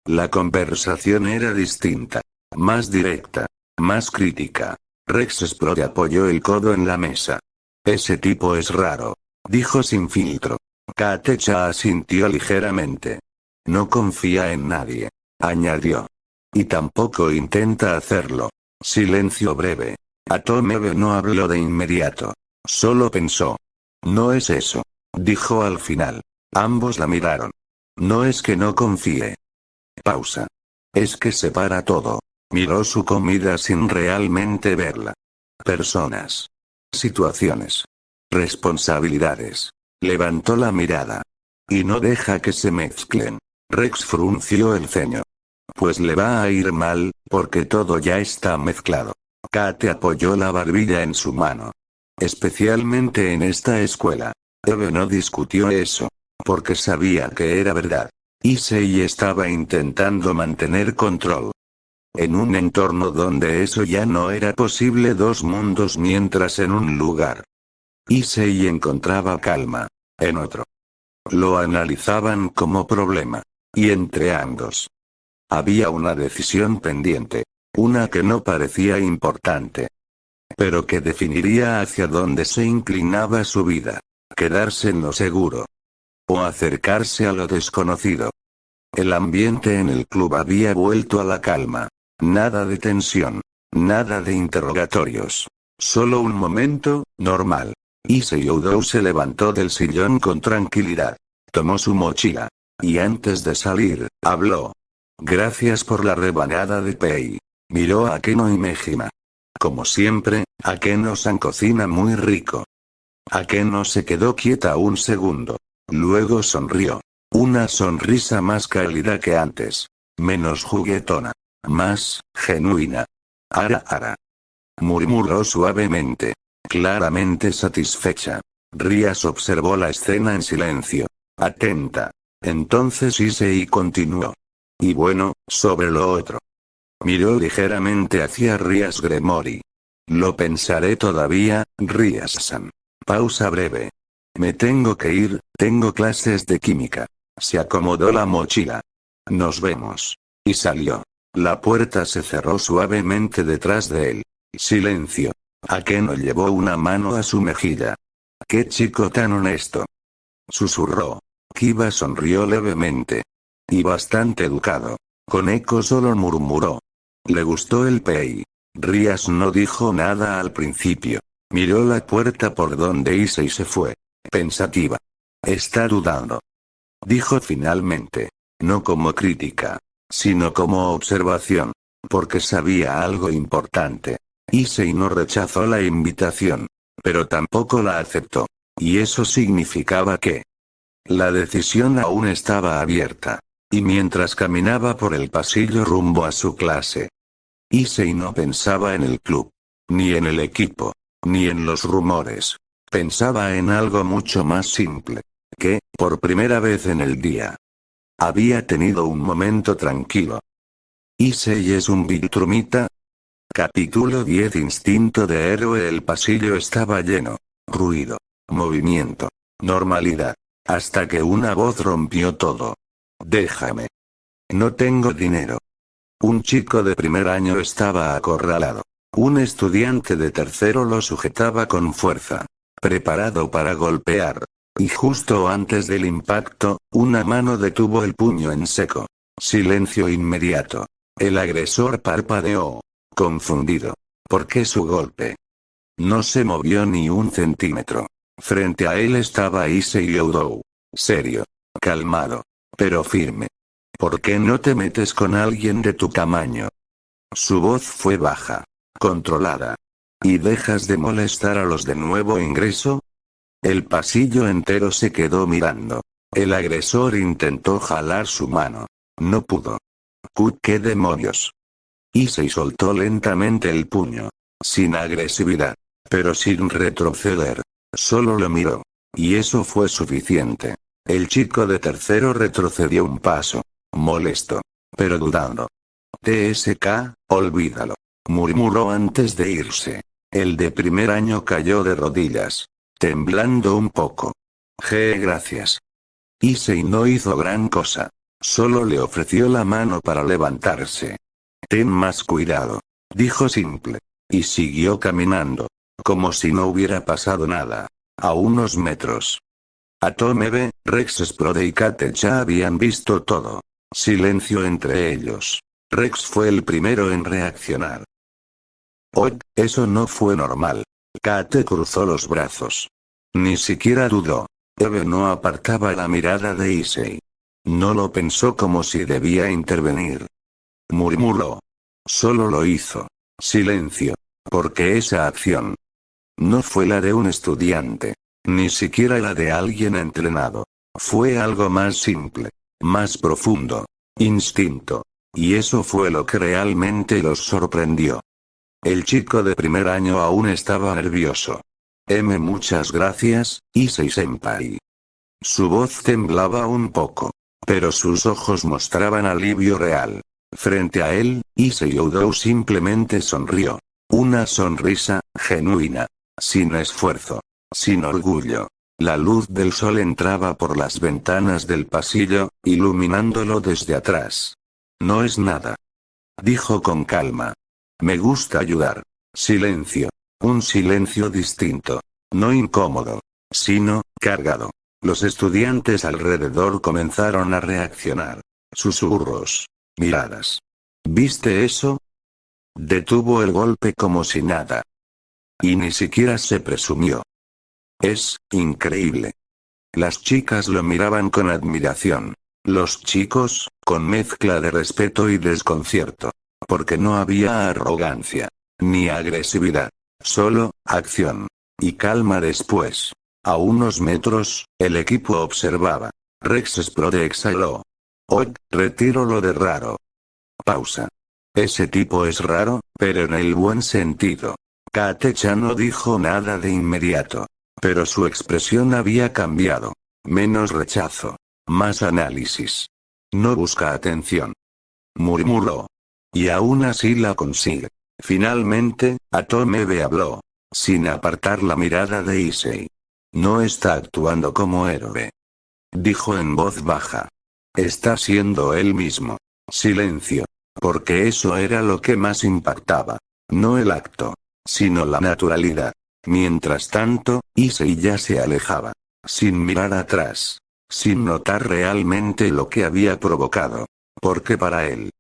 La conversación era distinta. Más directa. Más crítica. Rex Sprout apoyó el codo en la mesa. Ese tipo es raro. Dijo sin filtro. Katecha asintió ligeramente. No confía en nadie. Añadió. Y tampoco intenta hacerlo. Silencio breve. Atomebe no habló de inmediato. Solo pensó. No es eso. Dijo al final. Ambos la miraron. No es que no confíe. Pausa. Es que separa todo. Miró su comida sin realmente verla. Personas. Situaciones. Responsabilidades. Levantó la mirada. Y no deja que se mezclen. Rex frunció el ceño. Pues le va a ir mal, porque todo ya está mezclado. Kate apoyó la barbilla en su mano. Especialmente en esta escuela. Eve no discutió eso. Porque sabía que era verdad. Issei estaba intentando mantener control. En un entorno donde eso ya no era posible, dos mundos mientras en un lugar. Issei encontraba calma. En otro. Lo analizaban como problema. Y entre ambos. Había una decisión pendiente. Una que no parecía importante. Pero que definiría hacia dónde se inclinaba su vida. Quedarse en lo seguro. O acercarse a lo desconocido. El ambiente en el club había vuelto a la calma. Nada de tensión. Nada de interrogatorios. Solo un momento, normal. Issei Oudou se levantó del sillón con tranquilidad. Tomó su mochila. Y antes de salir, habló. Gracias por la rebanada de pei. Miró a Akeno y Mejima. Como siempre, Akeno-san cocina muy rico. Akeno se quedó quieta un segundo. Luego sonrió. Una sonrisa más cálida que antes. Menos juguetona. Más, genuina. Ara. Murmuró suavemente. Claramente satisfecha. Rías observó la escena en silencio. Atenta. Entonces Issei continuó. Y bueno, sobre lo otro. Miró ligeramente hacia Rías Gremory. Lo pensaré todavía, Rías-san. Pausa breve. Me tengo que ir, tengo clases de química. Se acomodó la mochila. Nos vemos. Y salió. La puerta se cerró suavemente detrás de él. Silencio. Akeno llevó una mano a su mejilla. ¡Qué chico tan honesto! Susurró. Kiba sonrió levemente. Y bastante educado. Koneko solo murmuró. Le gustó el pei. Rías no dijo nada al principio. Miró la puerta por donde Issei se fue. Pensativa. Está dudando. Dijo finalmente. No como crítica. Sino como observación. Porque sabía algo importante. Issei no rechazó la invitación. Pero tampoco la aceptó. Y eso significaba que la decisión aún estaba abierta. Y mientras caminaba por el pasillo rumbo a su clase, Issei no pensaba en el club. Ni en el equipo. Ni en los rumores. Pensaba en algo mucho más simple. Que, por primera vez en el día, había tenido un momento tranquilo. Issei es un Viltrumita. Capítulo 10. Instinto de héroe. El pasillo estaba lleno. Ruido. Movimiento. Normalidad. Hasta que una voz rompió todo. Déjame. No tengo dinero. Un chico de primer año estaba acorralado. Un estudiante de tercero lo sujetaba con fuerza. Preparado para golpear. Y justo antes del impacto, una mano detuvo el puño en seco. Silencio inmediato. El agresor parpadeó. Confundido. ¿Por qué su golpe? No se movió ni un centímetro. Frente a él estaba Issei Oudou. Serio. Calmado. Pero firme. ¿Por qué no te metes con alguien de tu tamaño? Su voz fue baja. Controlada. ¿Y dejas de molestar a los de nuevo ingreso? El pasillo entero se quedó mirando. El agresor intentó jalar su mano. No pudo. ¿Qué demonios? Issei soltó lentamente el puño. Sin agresividad. Pero sin retroceder. Solo lo miró. Y eso fue suficiente. El chico de tercero retrocedió un paso. Molesto. Pero dudando. TSK, olvídalo. Murmuró antes de irse. El de primer año cayó de rodillas. Temblando un poco. Gracias. Issei no hizo gran cosa. Solo le ofreció la mano para levantarse. Ten más cuidado, dijo simple. Y siguió caminando. Como si no hubiera pasado nada. A unos metros. Atomebe, Rex Sprout y Kate ya habían visto todo. Silencio entre ellos. Rex fue el primero en reaccionar. Oh, eso no fue normal. Kate cruzó los brazos. Ni siquiera dudó. Eve no apartaba la mirada de Issei. No lo pensó como si debía intervenir. Murmuró. Solo lo hizo. Silencio. Porque esa acción no fue la de un estudiante. Ni siquiera la de alguien entrenado. Fue algo más simple. Más profundo. Instinto. Y eso fue lo que realmente los sorprendió. El chico de primer año aún estaba nervioso. Muchas gracias, Issei-senpai. Su voz temblaba un poco. Pero sus ojos mostraban alivio real. Frente a él, Issei Oudou simplemente sonrió. Una sonrisa, genuina. Sin esfuerzo. Sin orgullo. La luz del sol entraba por las ventanas del pasillo, iluminándolo desde atrás. No es nada. Dijo con calma. Me gusta ayudar. Silencio. Un silencio distinto. No incómodo. Sino, cargado. Los estudiantes alrededor comenzaron a reaccionar. Susurros. Miradas. ¿Viste eso? Detuvo el golpe como si nada. Y ni siquiera se presumió. Es increíble. Las chicas lo miraban con admiración. Los chicos, con mezcla de respeto y desconcierto. Porque no había arrogancia. Ni agresividad. Solo, acción. Y calma después. A unos metros, el equipo observaba. Rex Sprout exhaló. Oh, retiro lo de raro. Pausa. Ese tipo es raro, pero en el buen sentido. Kate-chan no dijo nada de inmediato. Pero su expresión había cambiado. Menos rechazo. Más análisis. No busca atención. Murmuró. Y aún así la consigue. Finalmente, Atomebe habló. Sin apartar la mirada de Issei. No está actuando como héroe. Dijo en voz baja. Está siendo él mismo. Silencio. Porque eso era lo que más impactaba. No el acto. Sino la naturalidad. Mientras tanto, Issei ya se alejaba. Sin mirar atrás. Sin notar realmente lo que había provocado. Porque para él.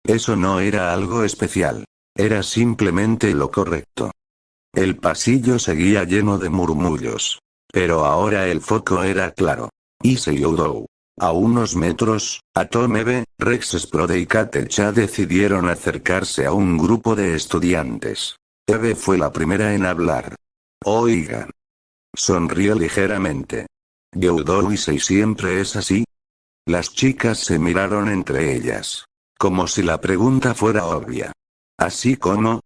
Eso no era algo especial. Era simplemente lo correcto. El pasillo seguía lleno de murmullos. Pero ahora el foco era claro. Issei Oudou. A unos metros, Atomebe, Rex Sprout y Kate-chan decidieron acercarse a un grupo de estudiantes. Eve fue la primera en hablar. Oigan. Sonrió ligeramente. ¿Oudou Issei siempre es así? Las chicas se miraron entre ellas. Como si la pregunta fuera obvia. ¿Así como?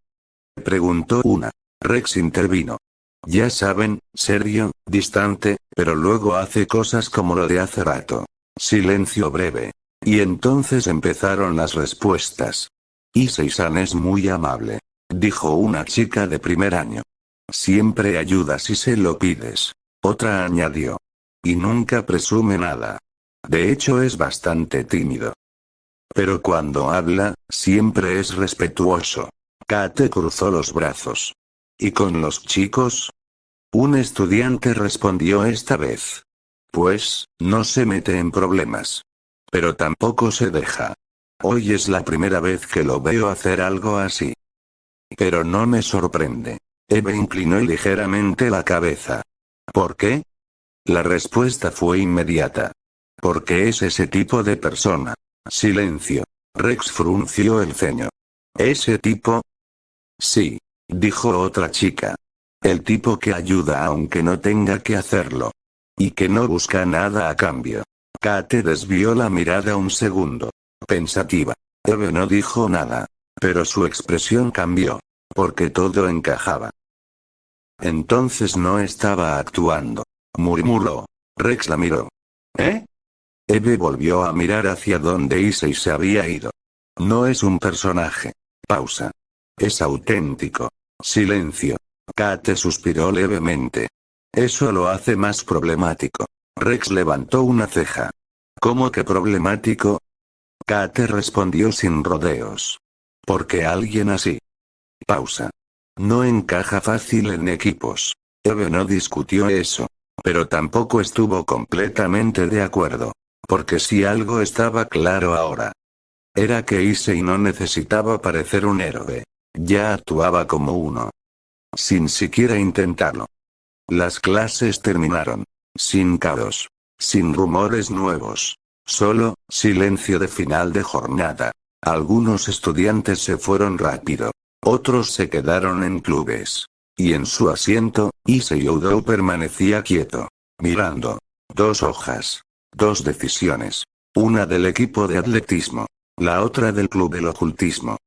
Preguntó una. Rex intervino. Ya saben, serio, distante, pero luego hace cosas como lo de hace rato. Silencio breve. Y entonces empezaron las respuestas. Issei-san es muy amable. Dijo una chica de primer año. Siempre ayuda si se lo pides. Otra añadió. Y nunca presume nada. De hecho es bastante tímido. Pero cuando habla, siempre es respetuoso. Kate cruzó los brazos. ¿Y con los chicos? Un estudiante respondió esta vez. Pues, no se mete en problemas. Pero tampoco se deja. Hoy es la primera vez que lo veo hacer algo así. Pero no me sorprende. Eve inclinó ligeramente la cabeza. ¿Por qué? La respuesta fue inmediata. Porque es ese tipo de persona. Silencio. Rex frunció el ceño. ¿Ese tipo? Sí. Dijo otra chica. El tipo que ayuda aunque no tenga que hacerlo. Y que no busca nada a cambio. Kate desvió la mirada un segundo. Pensativa. Eve no dijo nada. Pero su expresión cambió. Porque todo encajaba. Entonces no estaba actuando. Murmuró. Rex la miró. ¿Eh? Eve volvió a mirar hacia donde Issei se había ido. No es un personaje. Pausa. Es auténtico. Silencio. Kate suspiró levemente. Eso lo hace más problemático. Rex levantó una ceja. ¿Cómo que problemático? Kate respondió sin rodeos. Porque alguien así. Pausa. No encaja fácil en equipos. Eve no discutió eso. Pero tampoco estuvo completamente de acuerdo. Porque si algo estaba claro ahora. Era que Issei no necesitaba parecer un héroe. Ya actuaba como uno. Sin siquiera intentarlo. Las clases terminaron. Sin caos. Sin rumores nuevos. Solo, silencio de final de jornada. Algunos estudiantes se fueron rápido. Otros se quedaron en clubes. Y en su asiento, Issei Oudou permanecía quieto. Mirando. 2 hojas. 2 decisiones. Una del equipo de atletismo. La otra del club del ocultismo.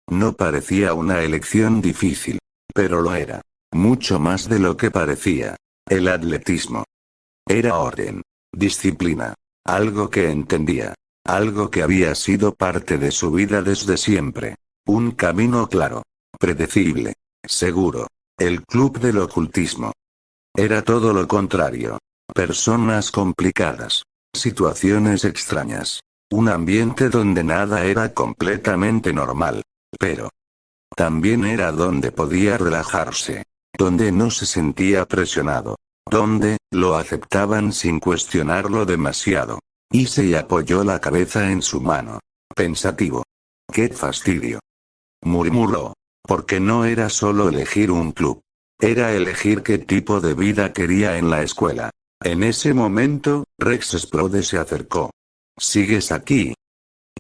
No parecía una elección difícil. Pero lo era. Mucho más de lo que parecía. El atletismo. Era orden. Disciplina. Algo que entendía. Algo que había sido parte de su vida desde siempre. Un camino claro. Predecible. Seguro. El club del ocultismo. Era todo lo contrario. Personas complicadas. Situaciones extrañas. Un ambiente donde nada era completamente normal. Pero también era donde podía relajarse. Donde no se sentía presionado. Donde lo aceptaban sin cuestionarlo demasiado. Issei apoyó la cabeza en su mano. Pensativo. ¡Qué fastidio! Murmuró. Porque no era solo elegir un club. Era elegir qué tipo de vida quería en la escuela. En ese momento, Rex Splode se acercó. ¿Sigues aquí?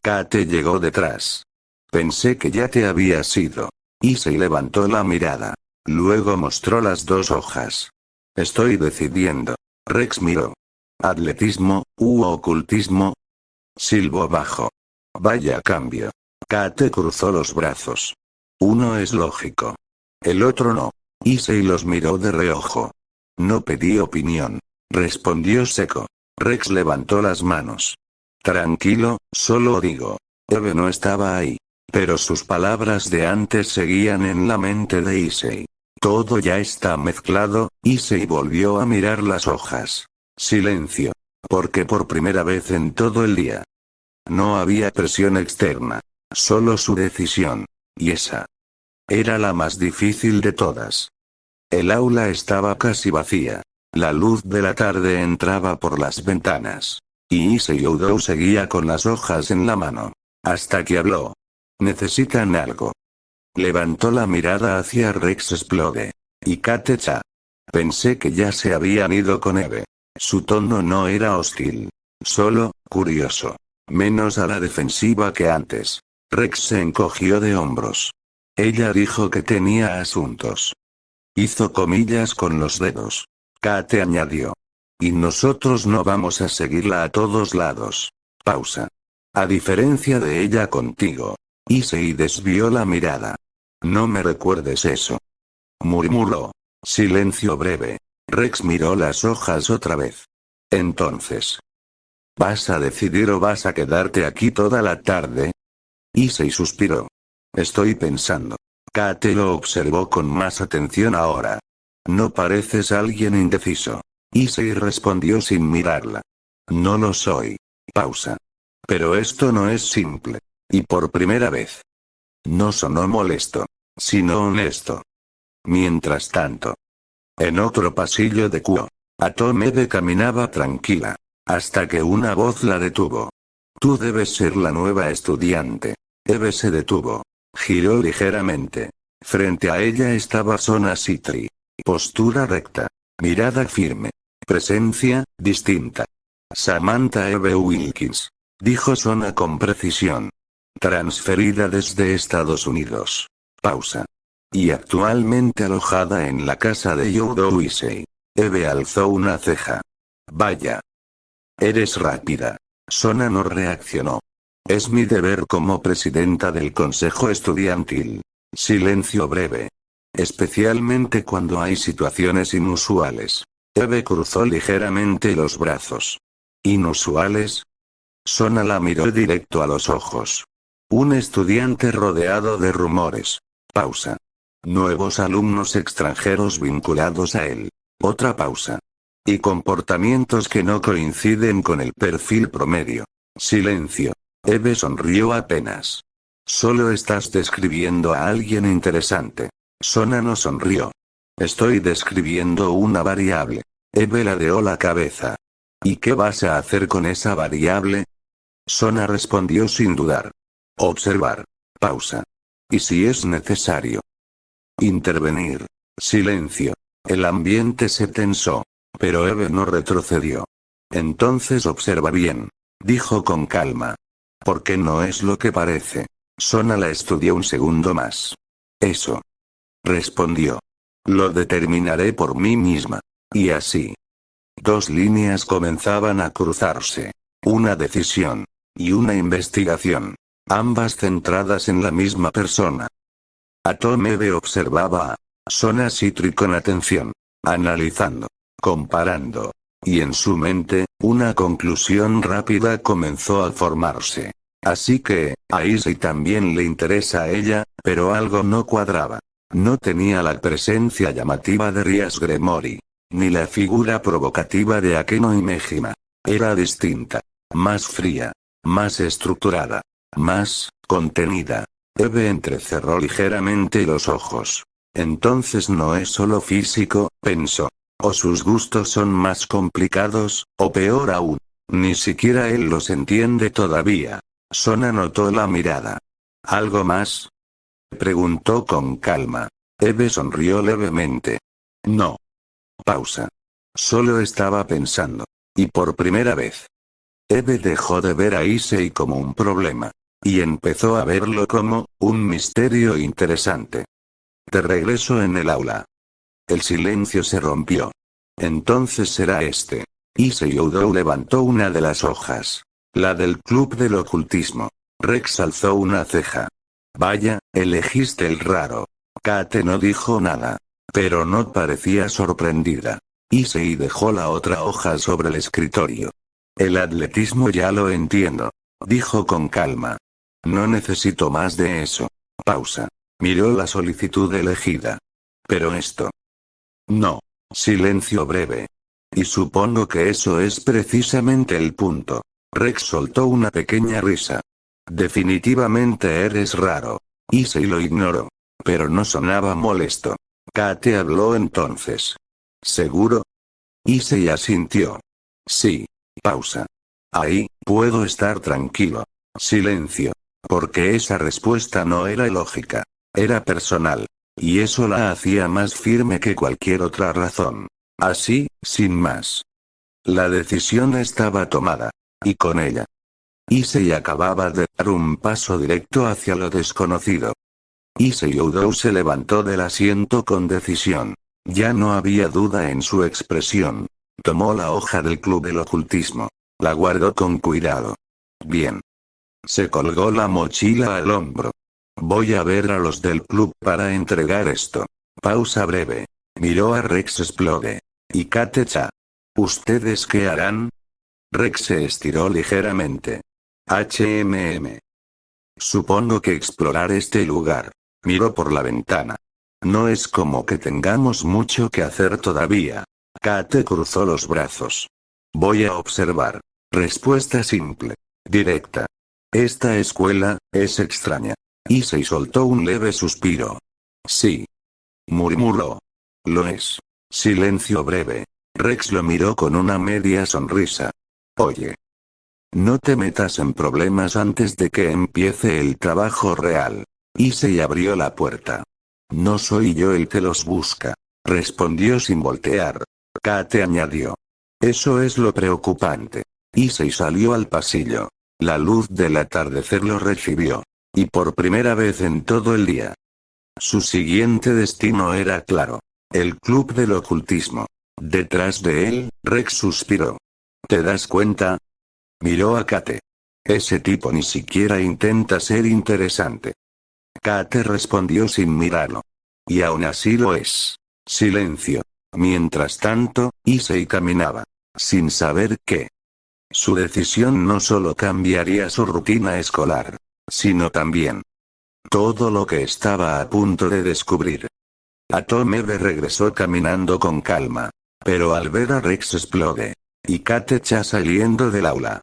Kate llegó detrás. Pensé que ya te habías ido. Issei levantó la mirada. Luego mostró las 2 hojas. Estoy decidiendo. Rex miró. ¿Atletismo, u ocultismo? Silbó bajo. Vaya cambio. Kate cruzó los brazos. Uno es lógico. El otro no. Issei los miró de reojo. No pedí opinión. Respondió seco. Rex levantó las manos. Tranquilo, solo digo. Eve no estaba ahí. Pero sus palabras de antes seguían en la mente de Issei. Todo ya está mezclado. Issei volvió a mirar las hojas. Silencio. Porque por primera vez en todo el día. No había presión externa. Solo su decisión. Y esa era la más difícil de todas. El aula estaba casi vacía. La luz de la tarde entraba por las ventanas. Y Issei Oudou seguía con las hojas en la mano. Hasta que habló. ¿Necesitan algo? Levantó la mirada hacia Rex Splode. Y Kate-cha. Pensé que ya se habían ido con Eve. Su tono no era hostil. Solo, curioso. Menos a la defensiva que antes. Rex se encogió de hombros. Ella dijo que tenía asuntos. Hizo comillas con los dedos. Kate añadió. Y nosotros no vamos a seguirla a todos lados. Pausa. A diferencia de ella contigo. Issei desvió la mirada. No me recuerdes eso. Murmuró. Silencio breve. Rex miró las hojas otra vez. Entonces. ¿Vas a decidir o vas a quedarte aquí toda la tarde? Issei suspiró. Estoy pensando. Kate lo observó con más atención ahora. No pareces alguien indeciso. Issei respondió sin mirarla. No lo soy. Pausa. Pero esto no es simple. Y por primera vez. No sonó molesto. Sino honesto. Mientras tanto. En otro pasillo de Kuo. Atome caminaba tranquila. Hasta que una voz la detuvo. Tú debes ser la nueva estudiante. Eve se detuvo. Giró ligeramente. Frente a ella estaba Sona Citri. Postura recta. Mirada firme. Presencia, distinta. Samantha Eve Wilkins. Dijo Sona con precisión. Transferida desde Estados Unidos. Pausa. Y actualmente alojada en la casa de Oudou Issei. Eve alzó una ceja. Vaya. Eres rápida. Sona no reaccionó. Es mi deber como presidenta del consejo estudiantil. Silencio breve. Especialmente cuando hay situaciones inusuales. Eve cruzó ligeramente los brazos. ¿Inusuales? Sona la miró directo a los ojos. Un estudiante rodeado de rumores. Pausa. Nuevos alumnos extranjeros vinculados a él. Otra pausa. Y comportamientos que no coinciden con el perfil promedio. Silencio. Eve sonrió apenas. Solo estás describiendo a alguien interesante. Sona no sonrió. Estoy describiendo una variable. Eve ladeó la cabeza. ¿Y qué vas a hacer con esa variable? Sona respondió sin dudar. Observar. Pausa. ¿Y si es necesario? Intervenir. Silencio. El ambiente se tensó. Pero Eve no retrocedió. Entonces observa bien. Dijo con calma. Porque no es lo que parece. Sona la estudió un segundo más. Eso. Respondió. Lo determinaré por mí misma. Y así. Dos líneas comenzaban a cruzarse. Una decisión. Y una investigación. Ambas centradas en la misma persona. Eve observaba a Sona Sitri con atención. Analizando. Comparando. Y en su mente, una conclusión rápida comenzó a formarse. Así que, a Issei también le interesa a ella, pero algo no cuadraba. No tenía la presencia llamativa de Rias Gremory. Ni la figura provocativa de Akeno y Mejima. Era distinta. Más fría. Más estructurada. Más contenida. Eve entrecerró ligeramente los ojos. Entonces no es solo físico, pensó. O sus gustos son más complicados, o peor aún. Ni siquiera él los entiende todavía. Sona notó la mirada. ¿Algo más? Preguntó con calma. Eve sonrió levemente. No. Pausa. Solo estaba pensando. Y por primera vez. Eve dejó de ver a Issei como un problema. Y empezó a verlo como un misterio interesante. De regreso en el aula. El silencio se rompió. Entonces será este. Issei Oudou levantó una de las hojas. La del club del ocultismo. Rex alzó una ceja. Vaya, elegiste el raro. Kate no dijo nada. Pero no parecía sorprendida. Issei dejó la otra hoja sobre el escritorio. El atletismo ya lo entiendo. Dijo con calma. No necesito más de eso. Pausa. Miró la solicitud elegida. Pero esto. No. Silencio breve. Y supongo que eso es precisamente el punto. Rex soltó una pequeña risa. Definitivamente eres raro. Issei lo ignoró. Pero no sonaba molesto. Kate habló entonces. ¿Seguro? Issei asintió. Sí. Pausa. Ahí, puedo estar tranquilo. Silencio. Porque esa respuesta no era lógica. Era personal. Y eso la hacía más firme que cualquier otra razón. Así, sin más. La decisión estaba tomada. Y con ella. Issei acababa de dar un paso directo hacia lo desconocido. Issei Oudou se levantó del asiento con decisión. Ya no había duda en su expresión. Tomó la hoja del club del ocultismo. La guardó con cuidado. Bien. Se colgó la mochila al hombro. Voy a ver a los del club para entregar esto. Pausa breve. Miró a Rex Explode. Y Kate-cha. ¿Ustedes qué harán? Rex se estiró ligeramente. Supongo que explorar este lugar. Miró por la ventana. No es como que tengamos mucho que hacer todavía. Kate cruzó los brazos. Voy a observar. Respuesta simple. Directa. Esta escuela, es extraña. Issei soltó un leve suspiro. Sí. Murmuró. Lo es. Silencio breve. Rex lo miró con una media sonrisa. Oye. No te metas en problemas antes de que empiece el trabajo real. Issei abrió la puerta. No soy yo el que los busca. Respondió sin voltear. Kate añadió. Eso es lo preocupante. Issei salió al pasillo. La luz del atardecer lo recibió. Y por primera vez en todo el día. Su siguiente destino era claro. El club del ocultismo. Detrás de él, Rex suspiró. ¿Te das cuenta? Miró a Kate. Ese tipo ni siquiera intenta ser interesante. Kate respondió sin mirarlo. Y aún así lo es. Silencio. Mientras tanto, Issei caminaba. Sin saber qué. Su decisión no solo cambiaría su rutina escolar. Sino también. Todo lo que estaba a punto de descubrir. Eve regresó caminando con calma. Pero al ver a Rex explode. Y Katecha saliendo del aula.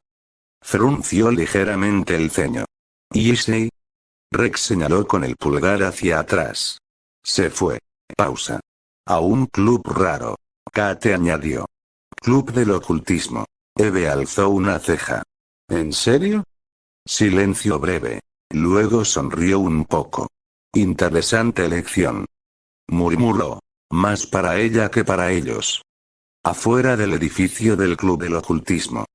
Frunció ligeramente el ceño. ¿Y Issei? Rex señaló con el pulgar hacia atrás. Se fue. Pausa. A un club raro. Kate añadió. Club del ocultismo. Eve alzó una ceja. ¿En serio? Silencio breve. Luego sonrió un poco. Interesante elección. Murmuró. Más para ella que para ellos. Afuera del edificio del club del ocultismo.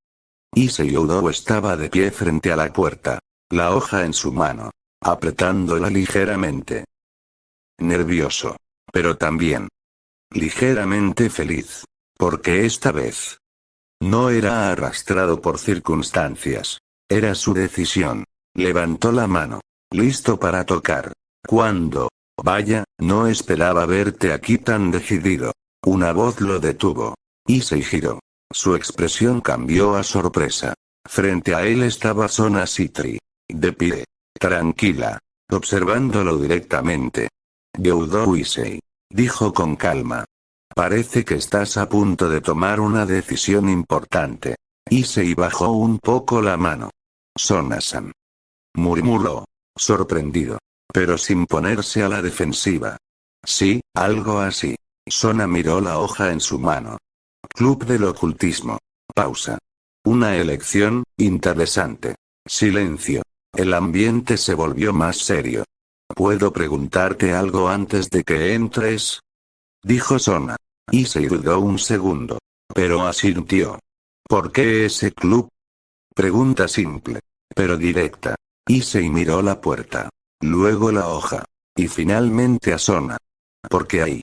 Issei Udo estaba de pie frente a la puerta. La hoja en su mano. Apretándola ligeramente. Nervioso. Pero también. Ligeramente feliz. Porque esta vez. No era arrastrado por circunstancias. Era su decisión. Levantó la mano. Listo para tocar. ¿Cuándo? Vaya, no esperaba verte aquí tan decidido. Una voz lo detuvo. Issei giró. Su expresión cambió a sorpresa. Frente a él estaba Sona Citri. De pie. Tranquila. Observándolo directamente. Gyudo Issei. Dijo con calma. Parece que estás a punto de tomar una decisión importante. Issei bajó un poco la mano. Sona-san. Murmuró. Sorprendido. Pero sin ponerse a la defensiva. Sí, algo así. Sona miró la hoja en su mano. Club del ocultismo. Pausa. Una elección, interesante. Silencio. El ambiente se volvió más serio. ¿Puedo preguntarte algo antes de que entres? Dijo Sona. Issei dudó un segundo. Pero asintió. ¿Por qué ese club? Pregunta simple. Pero directa. Issei miró la puerta. Luego la hoja. Y finalmente a Sona. ¿Por qué hay?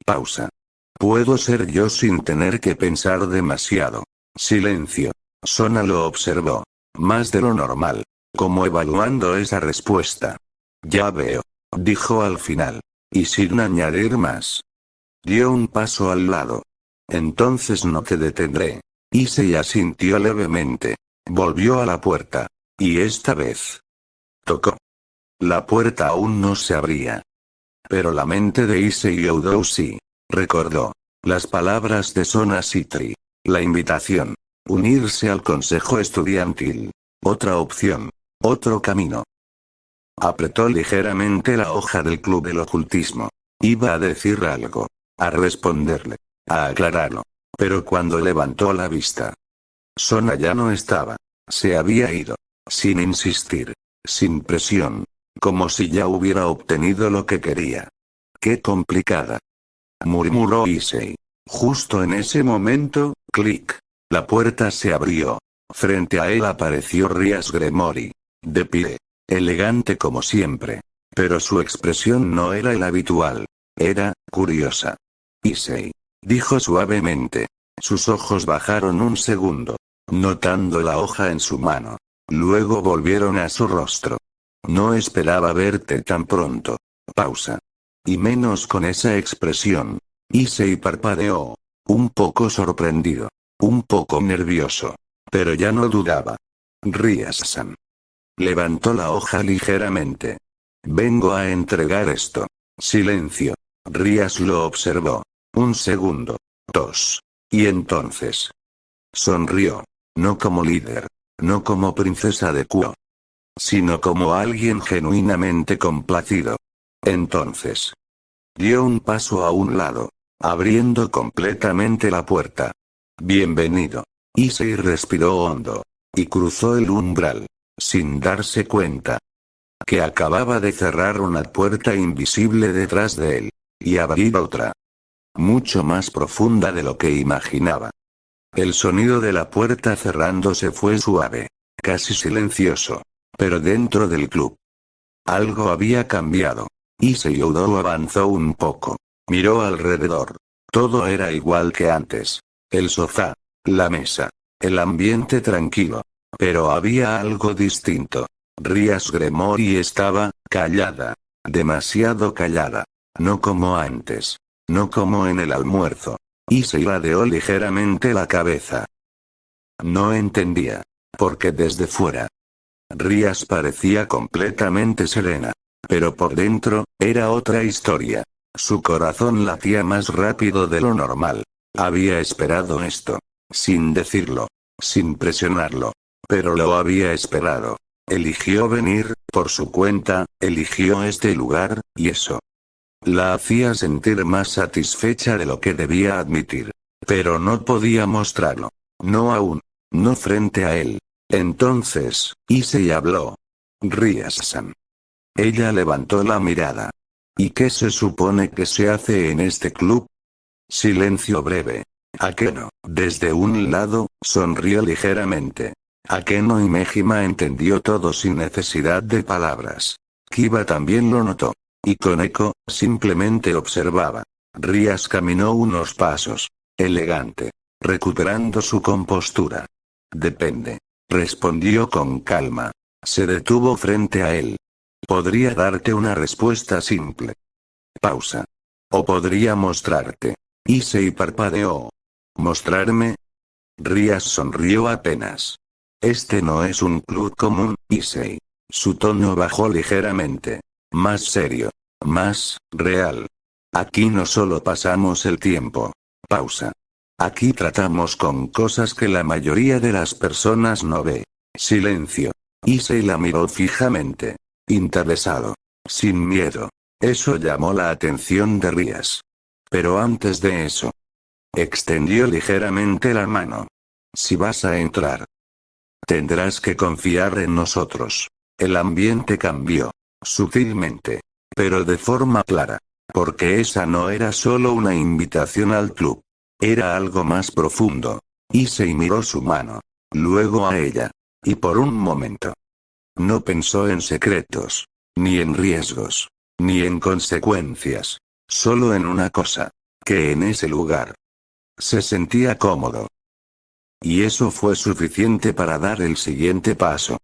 Pausa. Puedo ser yo sin tener que pensar demasiado. Silencio. Sona lo observó. Más de lo normal. Como evaluando esa respuesta. Ya veo. Dijo al final. Y sin añadir más. Dio un paso al lado. Entonces no te detendré. Issei asintió levemente. Volvió a la puerta. Y esta vez. Tocó. La puerta aún no se abría. Pero la mente de Issei Udo sí. Recordó. Las palabras de Sona Citri. La invitación. Unirse al consejo estudiantil. Otra opción. Otro camino. Apretó ligeramente la hoja del club del ocultismo. Iba a decir algo. A responderle. A aclararlo. Pero cuando levantó la vista. Sona ya no estaba. Se había ido. Sin insistir. Sin presión. Como si ya hubiera obtenido lo que quería. ¡Qué complicada! Murmuró Issei. Justo en ese momento, clic. La puerta se abrió. Frente a él apareció Rias Gremory. De pie. Elegante como siempre. Pero su expresión no era el habitual. Era, curiosa. Issei. Dijo suavemente. Sus ojos bajaron un segundo. Notando la hoja en su mano. Luego volvieron a su rostro. No esperaba verte tan pronto. Pausa. Y menos con esa expresión. Issei parpadeó. Un poco sorprendido. Un poco nervioso. Pero ya no dudaba. Rias-san. Levantó la hoja ligeramente. Vengo a entregar esto. Silencio. Rias lo observó. Un segundo. 2. Y entonces. Sonrió. No como líder. No como princesa de Kuo. Sino como alguien genuinamente complacido. Entonces. Dio un paso a un lado. Abriendo completamente la puerta. Bienvenido. Issei respiró hondo. Y cruzó el umbral. Sin darse cuenta. Que acababa de cerrar una puerta invisible detrás de él. Y abrir otra. Mucho más profunda de lo que imaginaba. El sonido de la puerta cerrándose fue suave. Casi silencioso. Pero dentro del club. Algo había cambiado. Issei Udo avanzó un poco. Miró alrededor. Todo era igual que antes. El sofá. La mesa. El ambiente tranquilo. Pero había algo distinto. Rias Gremory estaba, callada. Demasiado callada. No como antes. No como en el almuerzo. Issei ladeó ligeramente la cabeza. No entendía. Porque desde fuera. Rias parecía completamente serena. Pero por dentro, era otra historia. Su corazón latía más rápido de lo normal. Había esperado esto. Sin decirlo. Sin presionarlo. Pero lo había esperado. Eligió venir, por su cuenta, eligió este lugar, y eso la hacía sentir más satisfecha de lo que debía admitir. Pero no podía mostrarlo. No aún. No frente a él. Entonces, Issei habló. Rías-san. Ella levantó la mirada. ¿Y qué se supone que se hace en este club? Silencio breve. Akeno, desde un lado, sonrió ligeramente. Akeno y Mejima entendió todo sin necesidad de palabras. Kiba también lo notó. Y Koneko, simplemente observaba. Rías caminó unos pasos. Elegante. Recuperando su compostura. Depende. Respondió con calma. Se detuvo frente a él. Podría darte una respuesta simple. Pausa. O podría mostrarte. Issei parpadeó. ¿Mostrarme? Rías sonrió apenas. Este no es un club común, Issei. Su tono bajó ligeramente. Más serio. Más real. Aquí no solo pasamos el tiempo. Pausa. Aquí tratamos con cosas que la mayoría de las personas no ve. Silencio. Issei la miró fijamente. Interesado. Sin miedo. Eso llamó la atención de Rías. Pero antes de eso. Extendió ligeramente la mano. Si vas a entrar. Tendrás que confiar en nosotros. El ambiente cambió. Sutilmente. Pero de forma clara. Porque esa no era solo una invitación al club. Era algo más profundo. Issei miró su mano. Luego a ella. Y por un momento. No pensó en secretos. Ni en riesgos. Ni en consecuencias. Solo en una cosa. Que en ese lugar. Se sentía cómodo. Y eso fue suficiente para dar el siguiente paso.